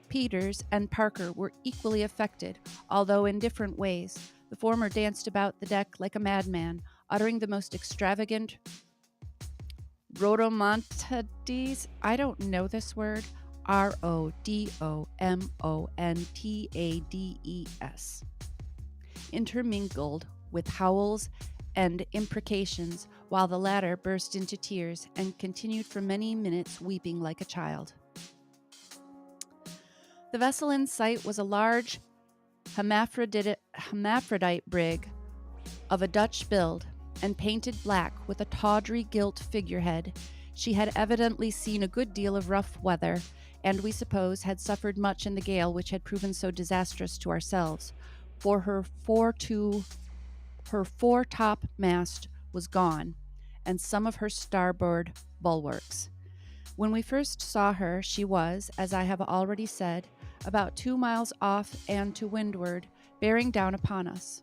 Peters and Parker were equally affected, although in different ways. The former danced about the deck like a madman, uttering the most extravagant rhodomontades. I don't know this word. Rodomontades. Intermingled with howls and imprecations, while the latter burst into tears and continued for many minutes weeping like a child. The vessel in sight was a large hermaphrodite brig of a Dutch build, and painted black with a tawdry gilt figurehead. She had evidently seen a good deal of rough weather, and we suppose had suffered much in the gale which had proven so disastrous to ourselves, for her foretop mast was gone, and some of her starboard bulwarks. When we first saw her, she was, as I have already said, about 2 miles off and to windward, bearing down upon us.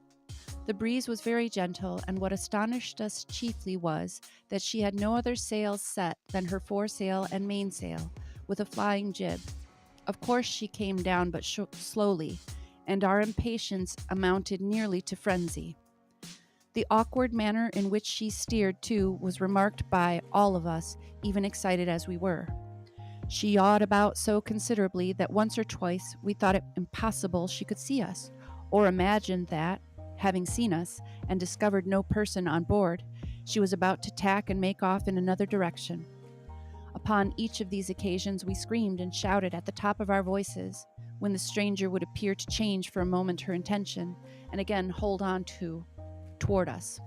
The breeze was very gentle, and what astonished us chiefly was that she had no other sails set than her foresail and mainsail, with a flying jib. Of course, she came down but slowly, and our impatience amounted nearly to frenzy. The awkward manner in which she steered, too, was remarked by all of us, even excited as we were. She yawed about so considerably that once or twice we thought it impossible she could see us, or imagined that, having seen us, and discovered no person on board, she was about to tack and make off in another direction. Upon each of these occasions we screamed and shouted at the top of our voices, when the stranger would appear to change for a moment her intention, and again hold on toward us.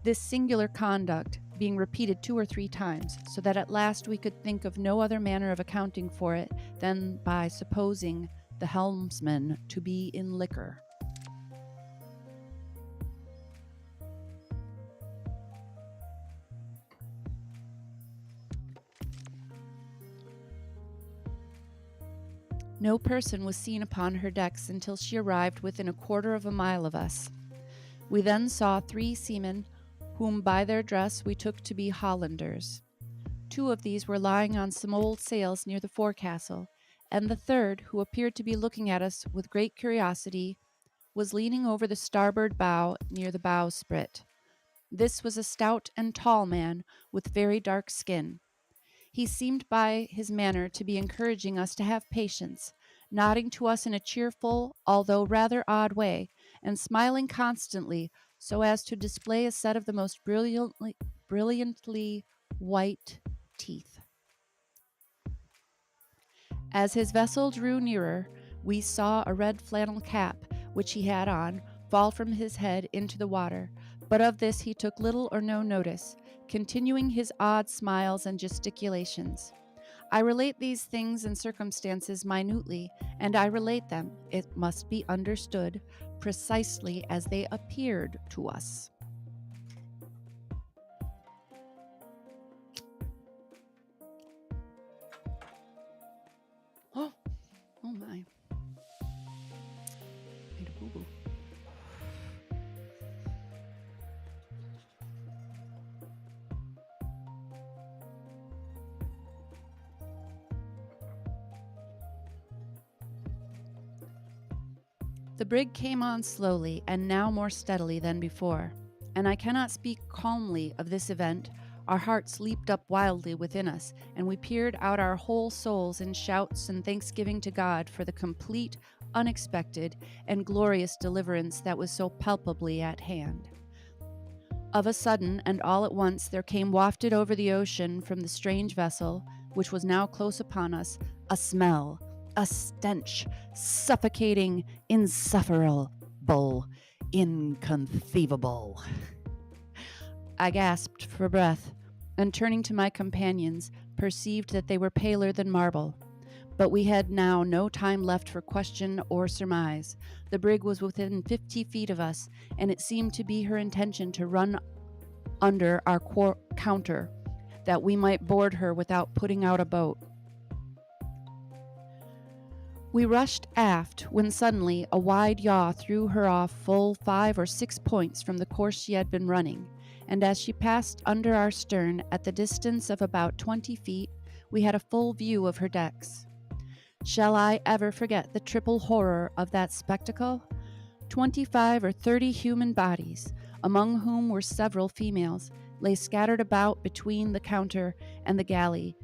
This singular conduct being repeated 2 or 3 times, so that at last we could think of no other manner of accounting for it than by supposing the helmsman to be in liquor. No person was seen upon her decks until she arrived within a quarter of a mile of us. We then saw 3 seamen, whom by their dress we took to be Hollanders. 2 of these were lying on some old sails near the forecastle, and the third, who appeared to be looking at us with great curiosity, was leaning over the starboard bow near the bowsprit. This was a stout and tall man with very dark skin. He seemed by his manner to be encouraging us to have patience, nodding to us in a cheerful, although rather odd way, and smiling constantly so as to display a set of the most brilliantly white teeth. As his vessel drew nearer, we saw a red flannel cap, which he had on, fall from his head into the water, but of this he took little or no notice, continuing his odd smiles and gesticulations. I relate these things and circumstances minutely, and I relate them, it must be understood, precisely as they appeared to us. Oh, oh my. Made a boo-boo. The brig came on slowly, and now more steadily than before, and I cannot speak calmly of this event. Our hearts leaped up wildly within us, and we peered out our whole souls in shouts and thanksgiving to God for the complete, unexpected, and glorious deliverance that was so palpably at hand. Of a sudden, and all at once, there came wafted over the ocean from the strange vessel, which was now close upon us, a smell, a stench, suffocating, insufferable, inconceivable. I gasped for breath, and turning to my companions, perceived that they were paler than marble. But we had now no time left for question or surmise. The brig was within 50 feet of us, and it seemed to be her intention to run under our counter, that we might board her without putting out a boat. We rushed aft, when suddenly a wide yaw threw her off full 5 or 6 points from the course she had been running, and as she passed under our stern at the distance of about 20 feet, we had a full view of her decks. Shall I ever forget the triple horror of that spectacle? 25 or 30 human bodies, among whom were several females, lay scattered about between the counter and the galley,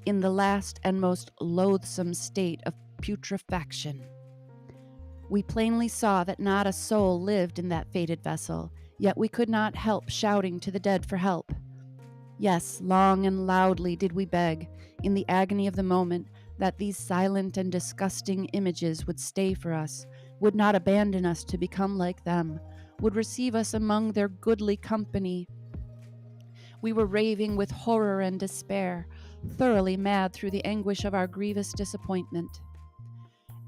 in the last and most loathsome state of putrefaction. We plainly saw that not a soul lived in that fated vessel, yet we could not help shouting to the dead for help. Yes, long and loudly did we beg, in the agony of the moment, that these silent and disgusting images would stay for us, would not abandon us to become like them, would receive us among their goodly company. We were raving with horror and despair, thoroughly mad through the anguish of our grievous disappointment.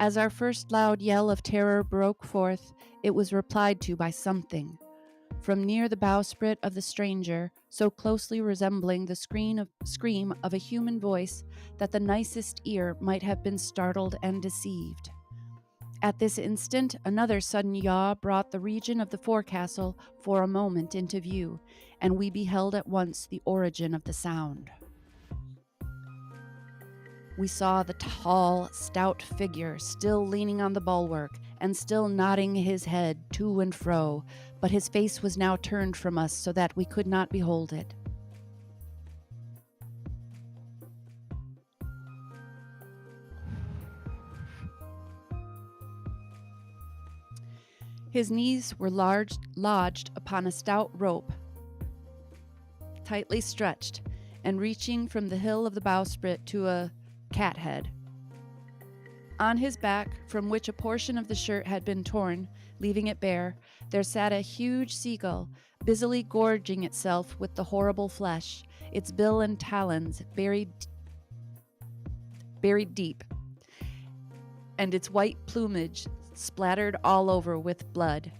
As our first loud yell of terror broke forth, it was replied to by something. From near the bowsprit of the stranger, so closely resembling the scream of a human voice that the nicest ear might have been startled and deceived. At this instant, another sudden yaw brought the region of the forecastle for a moment into view, and we beheld at once the origin of the sound. We saw the tall, stout figure still leaning on the bulwark and still nodding his head to and fro, but his face was now turned from us so that we could not behold it. His knees were lodged upon a stout rope, tightly stretched, and reaching from the hill of the bowsprit to a cat head. On his back, from which a portion of the shirt had been torn, leaving it bare, there sat a huge seagull, busily gorging itself with the horrible flesh, its bill and talons buried deep, and its white plumage splattered all over with blood.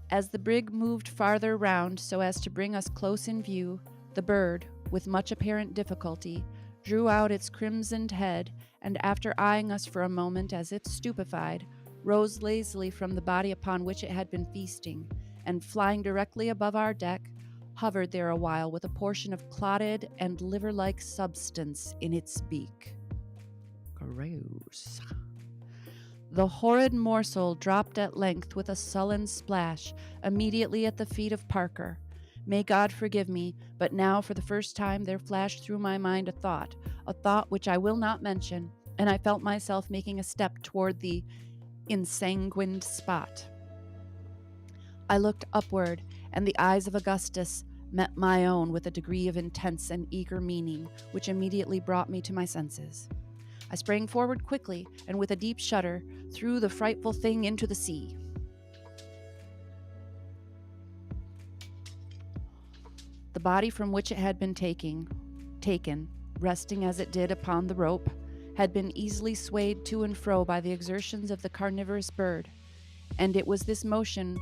As the brig moved farther round so as to bring us close in view, the bird, with much apparent difficulty, drew out its crimsoned head, and after eyeing us for a moment as if stupefied, rose lazily from the body upon which it had been feasting, and flying directly above our deck, hovered there a while with a portion of clotted and liver-like substance in its beak. Gross. The horrid morsel dropped at length with a sullen splash immediately at the feet of Parker. May God forgive me, but now for the first time there flashed through my mind a thought which I will not mention, and I felt myself making a step toward the ensanguined spot. I looked upward, and the eyes of Augustus met my own with a degree of intense and eager meaning which immediately brought me to my senses. I sprang forward quickly, and with a deep shudder, threw the frightful thing into the sea. The body from which it had been taken, resting as it did upon the rope, had been easily swayed to and fro by the exertions of the carnivorous bird, and it was this motion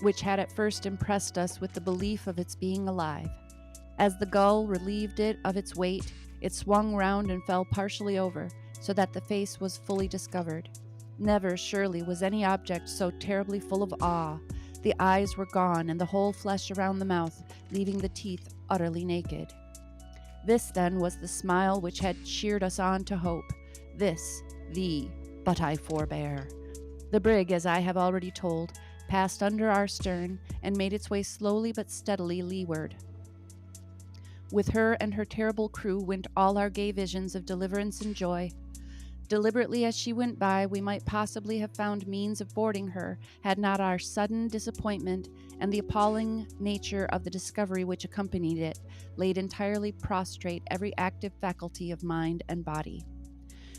which had at first impressed us with the belief of its being alive. As the gull relieved it of its weight, it swung round and fell partially over, so that the face was fully discovered. Never, surely, was any object so terribly full of awe. The eyes were gone, and the whole flesh around the mouth, leaving the teeth utterly naked. This, then, was the smile which had cheered us on to hope. But I forbear. The brig, as I have already told, passed under our stern, and made its way slowly but steadily leeward. With her and her terrible crew went all our gay visions of deliverance and joy. Deliberately as she went by, we might possibly have found means of boarding her, had not our sudden disappointment and the appalling nature of the discovery which accompanied it laid entirely prostrate every active faculty of mind and body.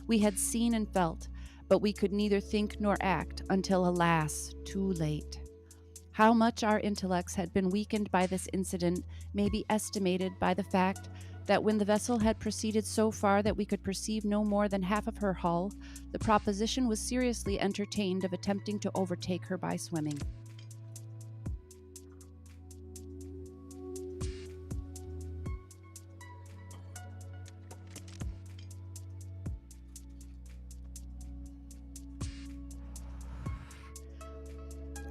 We had seen and felt, but we could neither think nor act until, alas, too late. How much our intellects had been weakened by this incident may be estimated by the fact that when the vessel had proceeded so far that we could perceive no more than half of her hull, the proposition was seriously entertained of attempting to overtake her by swimming.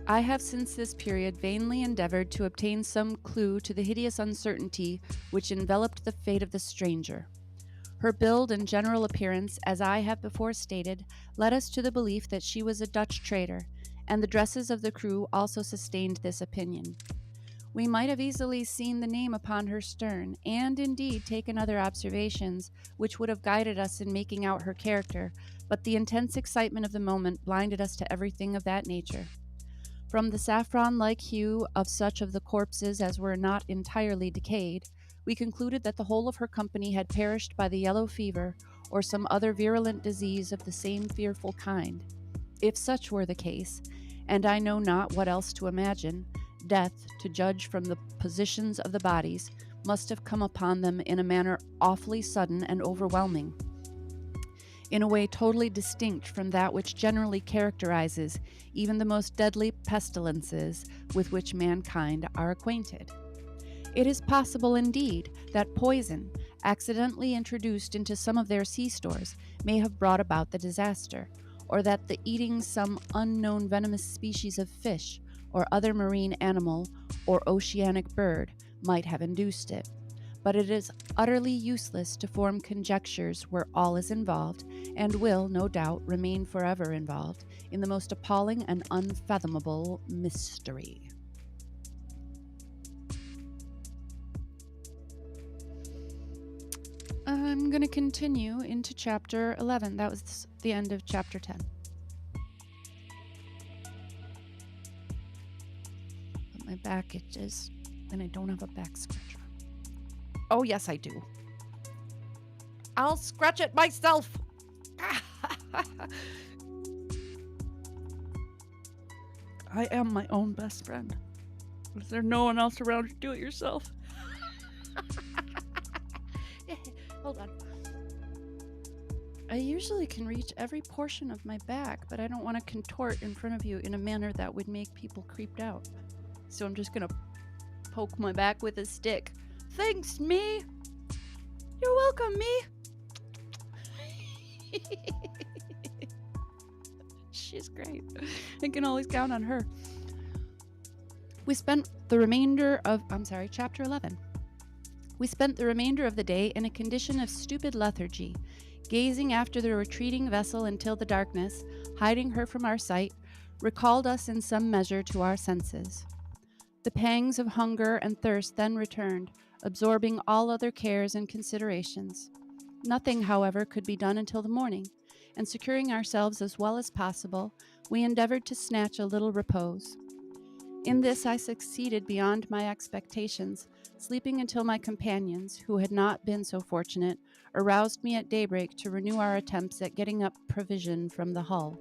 I have since this period vainly endeavored to obtain some clue to the hideous uncertainty which enveloped the fate of the stranger. Her build and general appearance, as I have before stated, led us to the belief that she was a Dutch trader, and the dresses of the crew also sustained this opinion. We might have easily seen the name upon her stern, and indeed taken other observations which would have guided us in making out her character, but the intense excitement of the moment blinded us to everything of that nature. From the saffron-like hue of such of the corpses as were not entirely decayed, we concluded that the whole of her company had perished by the yellow fever or some other virulent disease of the same fearful kind. If such were the case, and I know not what else to imagine, death, to judge from the positions of the bodies, must have come upon them in a manner awfully sudden and overwhelming, in a way totally distinct from that which generally characterizes even the most deadly pestilences with which mankind are acquainted. It is possible, indeed, that poison, accidentally introduced into some of their sea stores, may have brought about the disaster, or that the eating some unknown venomous species of fish or other marine animal or oceanic bird might have induced it. But it is utterly useless to form conjectures where all is involved, and will, no doubt, remain forever involved in the most appalling and unfathomable mystery. I'm going to continue into chapter 11. That was the end of chapter 10. But my back itches, and I don't have a back scratcher. Oh, yes, I do. I'll scratch it myself. I am my own best friend. Is there no one else around to do it yourself? Hold on. I usually can reach every portion of my back, but I don't want to contort in front of you in a manner that would make people creeped out. So I'm just going to poke my back with a stick. Thanks, me. You're welcome, me. She's great. I can always count on her. We spent the remainder of, chapter 11. We spent the remainder of the day in a condition of stupid lethargy, gazing after the retreating vessel until the darkness, hiding her from our sight, recalled us in some measure to our senses. The pangs of hunger and thirst then returned, absorbing all other cares and considerations. Nothing, however, could be done until the morning, and securing ourselves as well as possible, we endeavored to snatch a little repose. In this I succeeded beyond my expectations, sleeping until my companions, who had not been so fortunate, aroused me at daybreak to renew our attempts at getting up provision from the hull.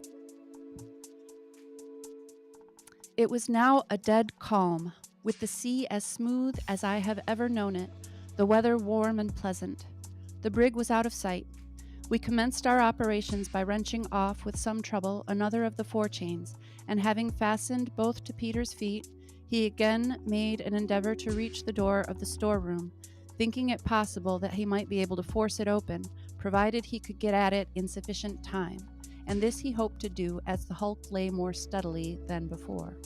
It was now a dead calm, with the sea as smooth as I have ever known it, the weather warm and pleasant. The brig was out of sight. We commenced our operations by wrenching off with some trouble another of the forechains, and having fastened both to Peter's feet, he again made an endeavor to reach the door of the storeroom, thinking it possible that he might be able to force it open, provided he could get at it in sufficient time, and this he hoped to do as the hulk lay more steadily than before.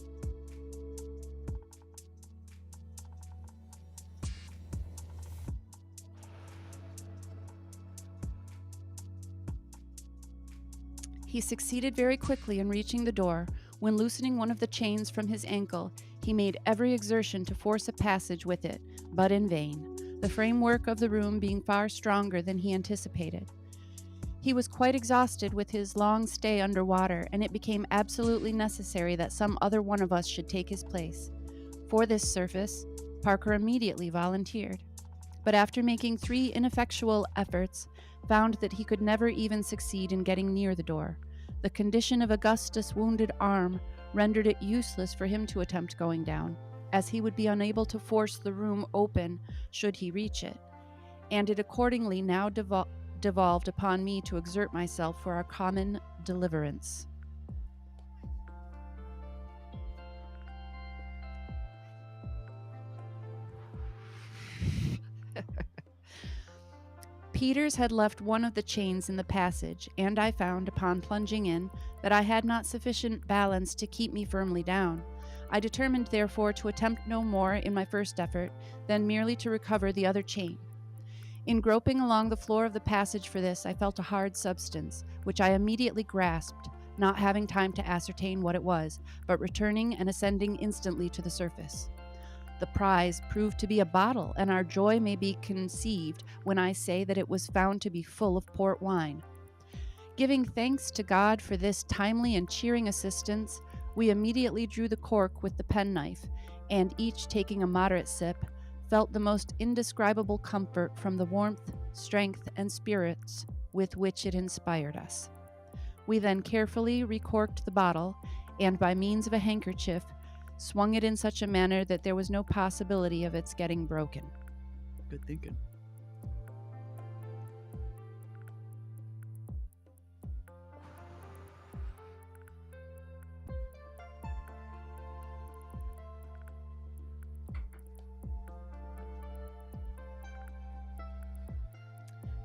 He succeeded very quickly in reaching the door, when loosening one of the chains from his ankle, he made every exertion to force a passage with it, but in vain, the framework of the room being far stronger than he anticipated. He was quite exhausted with his long stay under water, and it became absolutely necessary that some other one of us should take his place. For this service, Parker immediately volunteered, but after making 3 ineffectual efforts, found that he could never even succeed in getting near the door. The condition of Augustus' wounded arm rendered it useless for him to attempt going down, as he would be unable to force the room open should he reach it, and it accordingly now devolved upon me to exert myself for our common deliverance. Peters had left one of the chains in the passage, and I found, upon plunging in, that I had not sufficient balance to keep me firmly down. I determined, therefore, to attempt no more in my first effort than merely to recover the other chain. In groping along the floor of the passage for this, I felt a hard substance, which I immediately grasped, not having time to ascertain what it was, but returning and ascending instantly to the surface. The prize proved to be a bottle, and our joy may be conceived when I say that it was found to be full of port wine. Giving thanks to God for this timely and cheering assistance, we immediately drew the cork with the penknife, and each taking a moderate sip, felt the most indescribable comfort from the warmth, strength, and spirits with which it inspired us. We then carefully recorked the bottle, and by means of a handkerchief, swung it in such a manner that there was no possibility of its getting broken. Good thinking.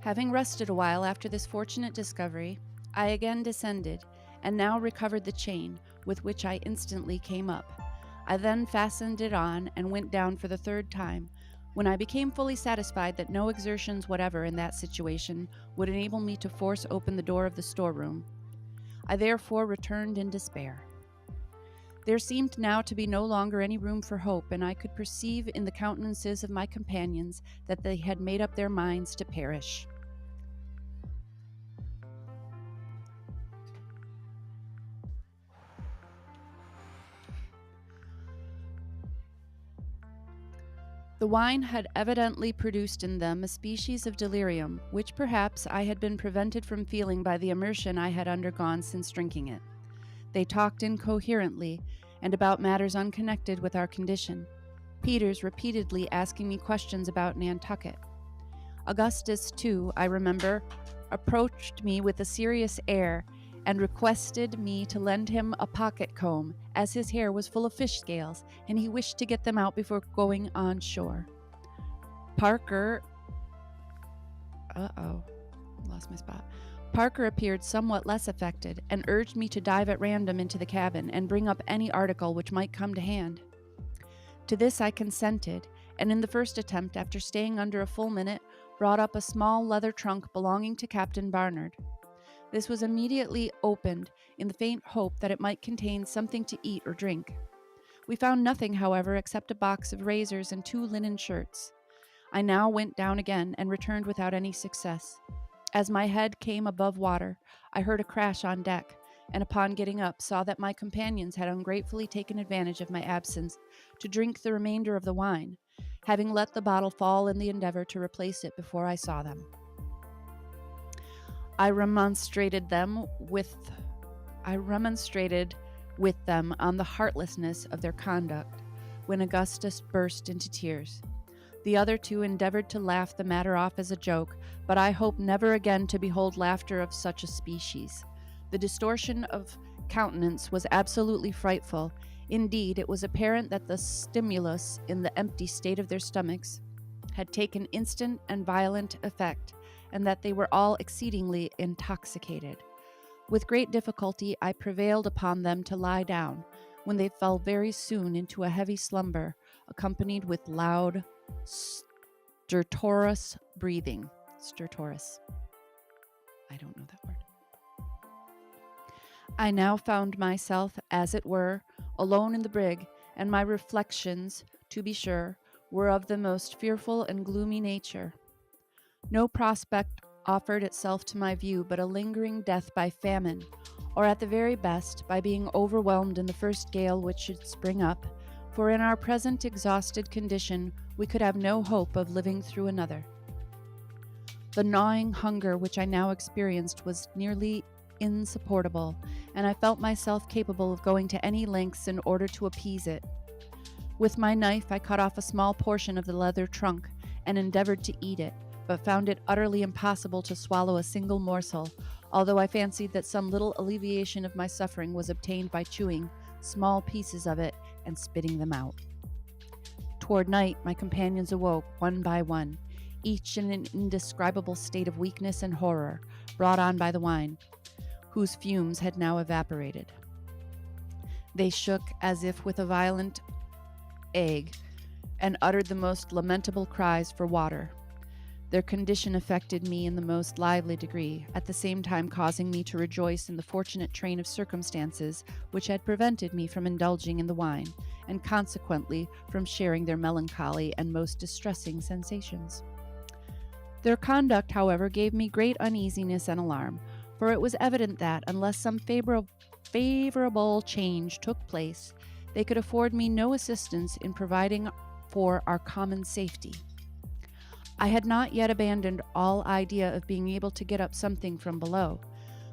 Having rested a while after this fortunate discovery, I again descended, and now recovered the chain, with which I instantly came up. I then fastened it on and went down for the third time, when I became fully satisfied that no exertions whatever in that situation would enable me to force open the door of the storeroom. I therefore returned in despair. There seemed now to be no longer any room for hope, and I could perceive in the countenances of my companions that they had made up their minds to perish. The wine had evidently produced in them a species of delirium, which perhaps I had been prevented from feeling by the immersion I had undergone since drinking it. They talked incoherently, and about matters unconnected with our condition, Peters repeatedly asking me questions about Nantucket. Augustus, too, I remember, approached me with a serious air and requested me to lend him a pocket comb, as his hair was full of fish scales, and he wished to get them out before going on shore. Parker appeared somewhat less affected, and urged me to dive at random into the cabin and bring up any article which might come to hand. To this I consented, and in the first attempt, after staying under a full minute, brought up a small leather trunk belonging to Captain Barnard. This was immediately opened, in the faint hope that it might contain something to eat or drink. We found nothing, however, except a box of razors and 2 linen shirts. I now went down again and returned without any success. As my head came above water, I heard a crash on deck, and upon getting up saw that my companions had ungratefully taken advantage of my absence to drink the remainder of the wine, having let the bottle fall in the endeavor to replace it before I saw them. I remonstrated with them on the heartlessness of their conduct, when Augustus burst into tears. The other 2 endeavored to laugh the matter off as a joke, but I hope never again to behold laughter of such a species. The distortion of countenance was absolutely frightful. Indeed, it was apparent that the stimulus in the empty state of their stomachs had taken instant and violent effect, and that they were all exceedingly intoxicated. With great difficulty I prevailed upon them to lie down, when they fell very soon into a heavy slumber, accompanied with loud, stertorous breathing. Stertorous. I don't know that word. I now found myself, as it were, alone in the brig, and my reflections, to be sure, were of the most fearful and gloomy nature. No prospect offered itself to my view but a lingering death by famine, or at the very best by being overwhelmed in the first gale which should spring up, for in our present exhausted condition we could have no hope of living through another. The gnawing hunger which I now experienced was nearly insupportable, and I felt myself capable of going to any lengths in order to appease it. With my knife I cut off a small portion of the leather trunk and endeavored to eat it, but found it utterly impossible to swallow a single morsel, although I fancied that some little alleviation of my suffering was obtained by chewing small pieces of it and spitting them out. Toward night my companions awoke one by one, each in an indescribable state of weakness and horror, brought on by the wine, whose fumes had now evaporated. They shook as if with a violent ague, and uttered the most lamentable cries for water. Their condition affected me in the most lively degree, at the same time causing me to rejoice in the fortunate train of circumstances which had prevented me from indulging in the wine, and consequently from sharing their melancholy and most distressing sensations. Their conduct, however, gave me great uneasiness and alarm, for it was evident that, unless some favorable change took place, they could afford me no assistance in providing for our common safety. I had not yet abandoned all idea of being able to get up something from below,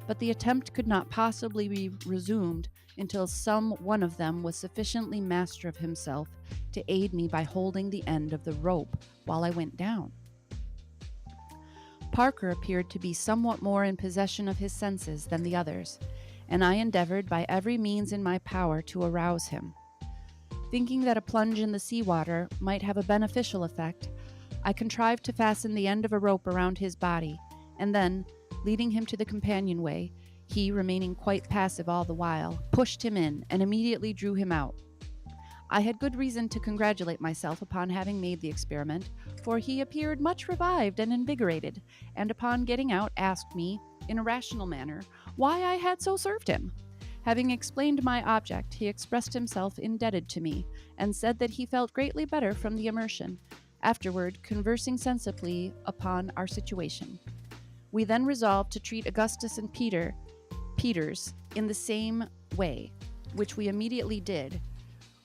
but the attempt could not possibly be resumed until some one of them was sufficiently master of himself to aid me by holding the end of the rope while I went down. Parker appeared to be somewhat more in possession of his senses than the others, and I endeavored by every means in my power to arouse him. Thinking that a plunge in the sea water might have a beneficial effect, I contrived to fasten the end of a rope around his body, and then, leading him to the companionway, He, remaining quite passive all the while, pushed him in and immediately drew him out. I had good reason to congratulate myself upon having made the experiment, for he appeared much revived and invigorated, and upon getting out asked me, in a rational manner, why I had so served him. Having explained my object, he expressed himself indebted to me, and said that he felt greatly better from the immersion, afterward conversing sensibly upon our situation. We then resolved to treat Augustus and Peters in the same way, which we immediately did,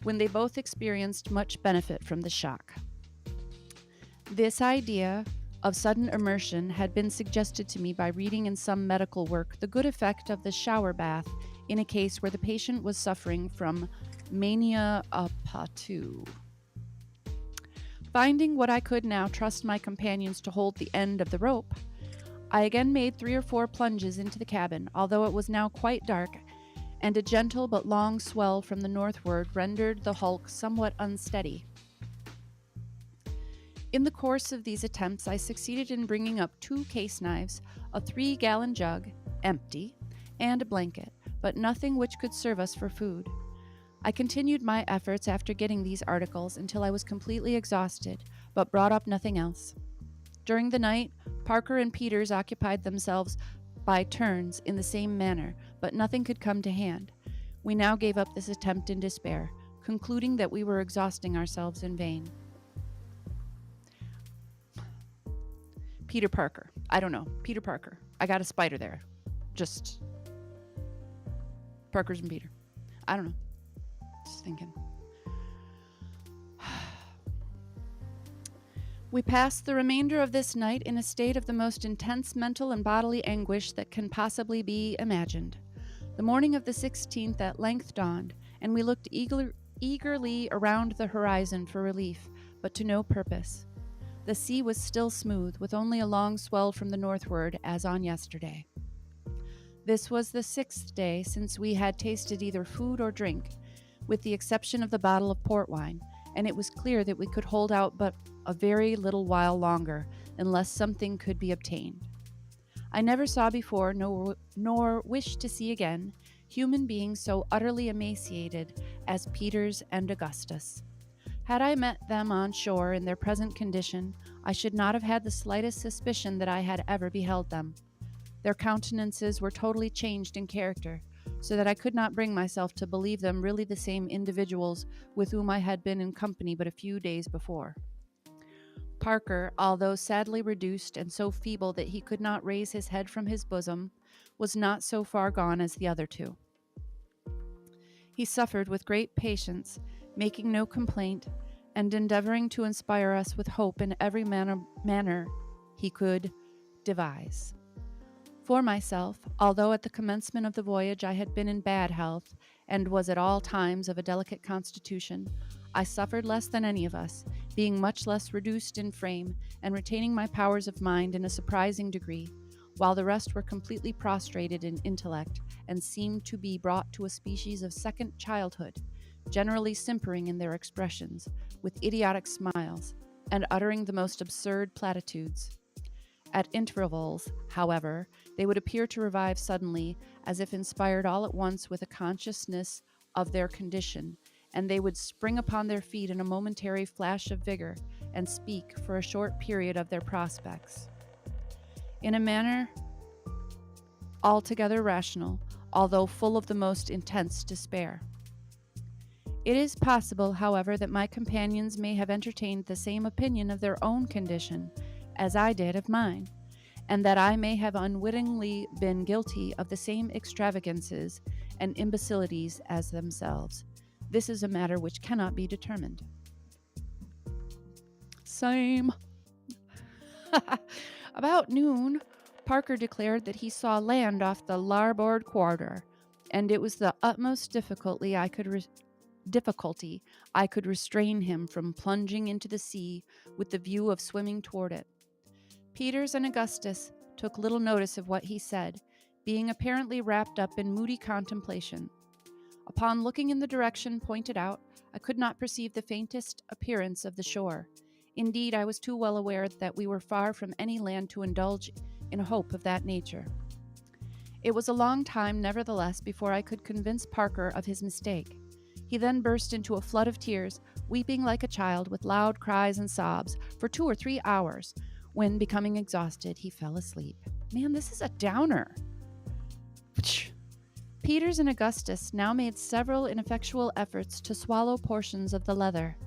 when they both experienced much benefit from the shock. This idea of sudden immersion had been suggested to me by reading in some medical work the good effect of the shower bath in a case where the patient was suffering from mania apatu. Finding what I could now trust my companions to hold the end of the rope, I again made 3 or 4 plunges into the cabin, although it was now quite dark, and a gentle but long swell from the northward rendered the hulk somewhat unsteady. In the course of these attempts, I succeeded in bringing up 2 case knives, a 3-gallon jug, empty, and a blanket, but nothing which could serve us for food. I continued my efforts after getting these articles until I was completely exhausted, but brought up nothing else. During the night, Parker and Peters occupied themselves by turns in the same manner, but nothing could come to hand. We now gave up this attempt in despair, concluding that we were exhausting ourselves in vain. Peter Parker. I don't know. Peter Parker. I got a spider there. Just Parker's and Peter. I don't know. Just thinking. We passed the remainder of this night in a state of the most intense mental and bodily anguish that can possibly be imagined. The morning of the 16th at length dawned, and we looked eagerly around the horizon for relief, but to no purpose. The sea was still smooth, with only a long swell from the northward, as on yesterday. This was the 6th day since we had tasted either food or drink, with the exception of the bottle of port wine, and it was clear that we could hold out but a very little while longer, unless something could be obtained. I never saw before, nor wish to see again, human beings so utterly emaciated as Peters and Augustus. Had I met them on shore in their present condition, I should not have had the slightest suspicion that I had ever beheld them. Their countenances were totally changed in character, so that I could not bring myself to believe them really the same individuals with whom I had been in company but a few days before. Parker, although sadly reduced and so feeble that he could not raise his head from his bosom, was not so far gone as the other 2. He suffered with great patience, making no complaint, and endeavoring to inspire us with hope in every manner he could devise. For myself, although at the commencement of the voyage I had been in bad health, and was at all times of a delicate constitution, I suffered less than any of us, being much less reduced in frame, and retaining my powers of mind in a surprising degree, while the rest were completely prostrated in intellect, and seemed to be brought to a species of second childhood, generally simpering in their expressions, with idiotic smiles, and uttering the most absurd platitudes. At intervals, however, they would appear to revive suddenly, as if inspired all at once with a consciousness of their condition, and they would spring upon their feet in a momentary flash of vigor, and speak for a short period of their prospects. In a manner altogether rational, although full of the most intense despair. It is possible, however, that my companions may have entertained the same opinion of their own condition as I did of mine, and that I may have unwittingly been guilty of the same extravagances and imbecilities as themselves. This is a matter which cannot be determined. Same. About noon, Parker declared that he saw land off the larboard quarter, and it was the utmost difficulty I could restrain him from plunging into the sea with the view of swimming toward it. Peters and Augustus took little notice of what he said, being apparently wrapped up in moody contemplation. Upon looking in the direction pointed out, I could not perceive the faintest appearance of the shore. Indeed, I was too well aware that we were far from any land to indulge in a hope of that nature. It was a long time, nevertheless, before I could convince Parker of his mistake. He then burst into a flood of tears, weeping like a child with loud cries and sobs for 2 or 3 hours, when, becoming exhausted, he fell asleep. Man, this is a downer. Peters and Augustus now made several ineffectual efforts to swallow portions of the leather.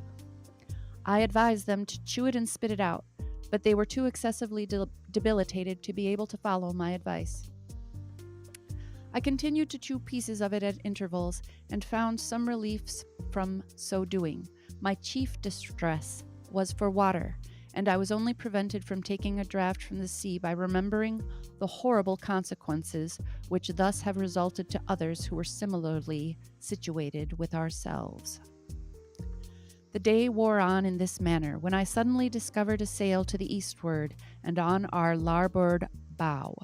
I advised them to chew it and spit it out, but they were too excessively debilitated to be able to follow my advice. I continued to chew pieces of it at intervals and found some reliefs from so doing. My chief distress was for water, and I was only prevented from taking a draught from the sea by remembering the horrible consequences which thus have resulted to others who were similarly situated with ourselves. The day wore on in this manner, when I suddenly discovered a sail to the eastward and on our larboard bow.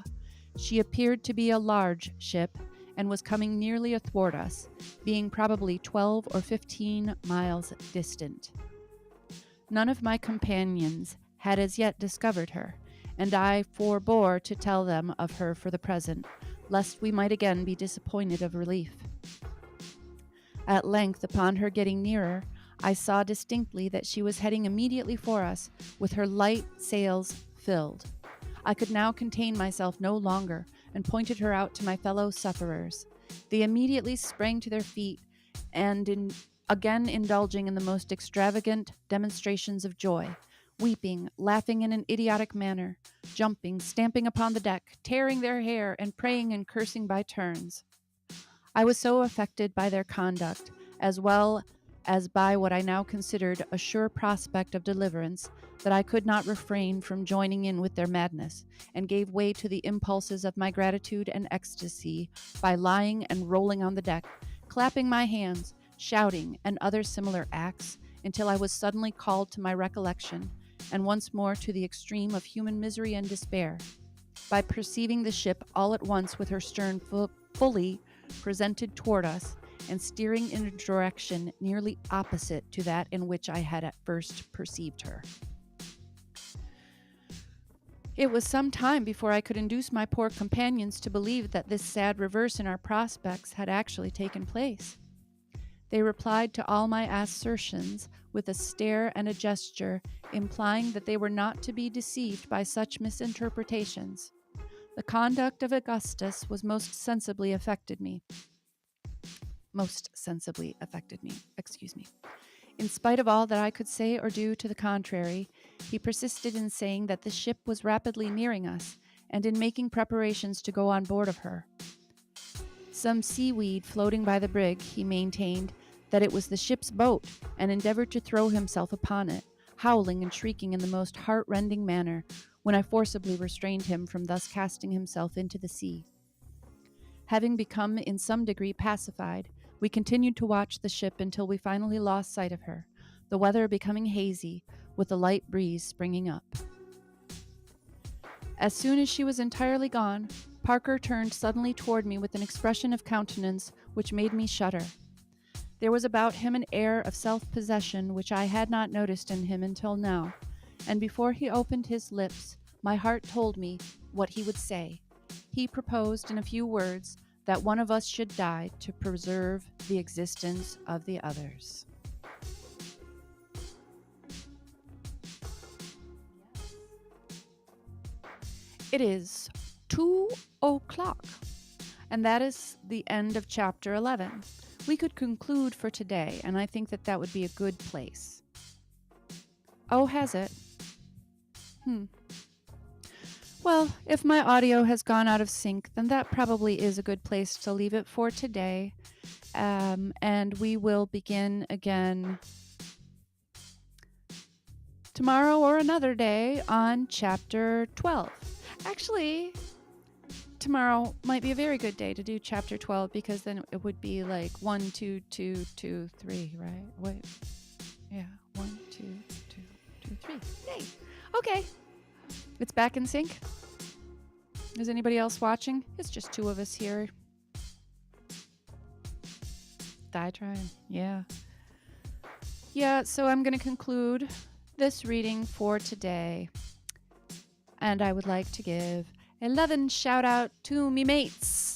She appeared to be a large ship, and was coming nearly athwart us, being probably 12 or 15 miles distant. None of my companions had as yet discovered her, and I forbore to tell them of her for the present, lest we might again be disappointed of relief. At length, upon her getting nearer, I saw distinctly that she was heading immediately for us, with her light sails filled. I could now contain myself no longer, and pointed her out to my fellow sufferers. They immediately sprang to their feet, and again indulging in the most extravagant demonstrations of joy, weeping, laughing in an idiotic manner, jumping, stamping upon the deck, tearing their hair, and praying and cursing by turns. I was so affected by their conduct, as well as by what I now considered a sure prospect of deliverance, that I could not refrain from joining in with their madness, and gave way to the impulses of my gratitude and ecstasy by lying and rolling on the deck, clapping my hands, shouting, and other similar acts, until I was suddenly called to my recollection, and once more to the extreme of human misery and despair, by perceiving the ship all at once with her stern fully presented toward us, and steering in a direction nearly opposite to that in which I had at first perceived her. It was some time before I could induce my poor companions to believe that this sad reverse in our prospects had actually taken place. They replied to all my assertions with a stare and a gesture, implying that they were not to be deceived by such misinterpretations. The conduct of Augustus was most sensibly affected me. In spite of all that I could say or do to the contrary, he persisted in saying that the ship was rapidly nearing us, and in making preparations to go on board of her. Some seaweed floating by the brig, he maintained that it was the ship's boat, and endeavored to throw himself upon it, howling and shrieking in the most heart-rending manner, when I forcibly restrained him from thus casting himself into the sea. Having become in some degree pacified, we continued to watch the ship until we finally lost sight of her, the weather becoming hazy, with a light breeze springing up. As soon as she was entirely gone, Parker turned suddenly toward me with an expression of countenance which made me shudder. There was about him an air of self-possession which I had not noticed in him until now, and before he opened his lips, my heart told me what he would say. He proposed in a few words that one of us should die to preserve the existence of the others. It is 2:00, and that is the end of chapter 11. We could conclude for today, and I think that would be a good place. Oh, has it? Well, if my audio has gone out of sync, then that probably is a good place to leave it for today. And we will begin again tomorrow or another day on chapter 12. Actually, tomorrow might be a very good day to do chapter 12, because then it would be like 1, 2, 2, 2, 3, right? Wait. Yeah, 1, 2, 2, 2, 3. Yay. Okay. It's back in sync. Is anybody else watching? It's just 2 of us here. Diatribe. Yeah. Yeah, so I'm going to conclude this reading for today. And I would like to give a loving shout out to me mates.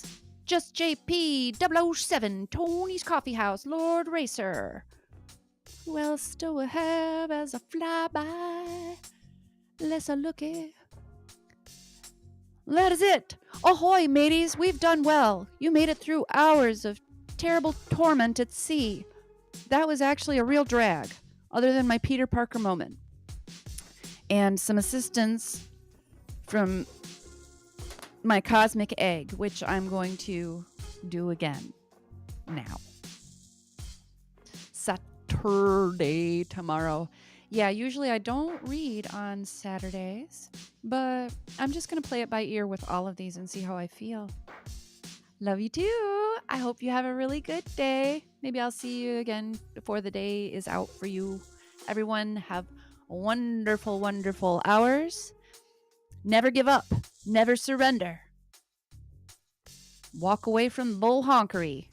Just JP 007, Tony's Coffee House, Lord Racer. Who else do we have as a flyby? Let's a looky. That is it. Ahoy, mateys, we've done well. You made it through hours of terrible torment at sea. That was actually a real drag, other than my Peter Parker moment. And some assistance from my cosmic egg, which I'm going to do again now. Saturday tomorrow. Yeah, usually I don't read on Saturdays, but I'm just going to play it by ear with all of these and see how I feel. Love you too. I hope you have a really good day. Maybe I'll see you again before the day is out for you. Everyone have wonderful, wonderful hours. Never give up. Never surrender. Walk away from bull honkery.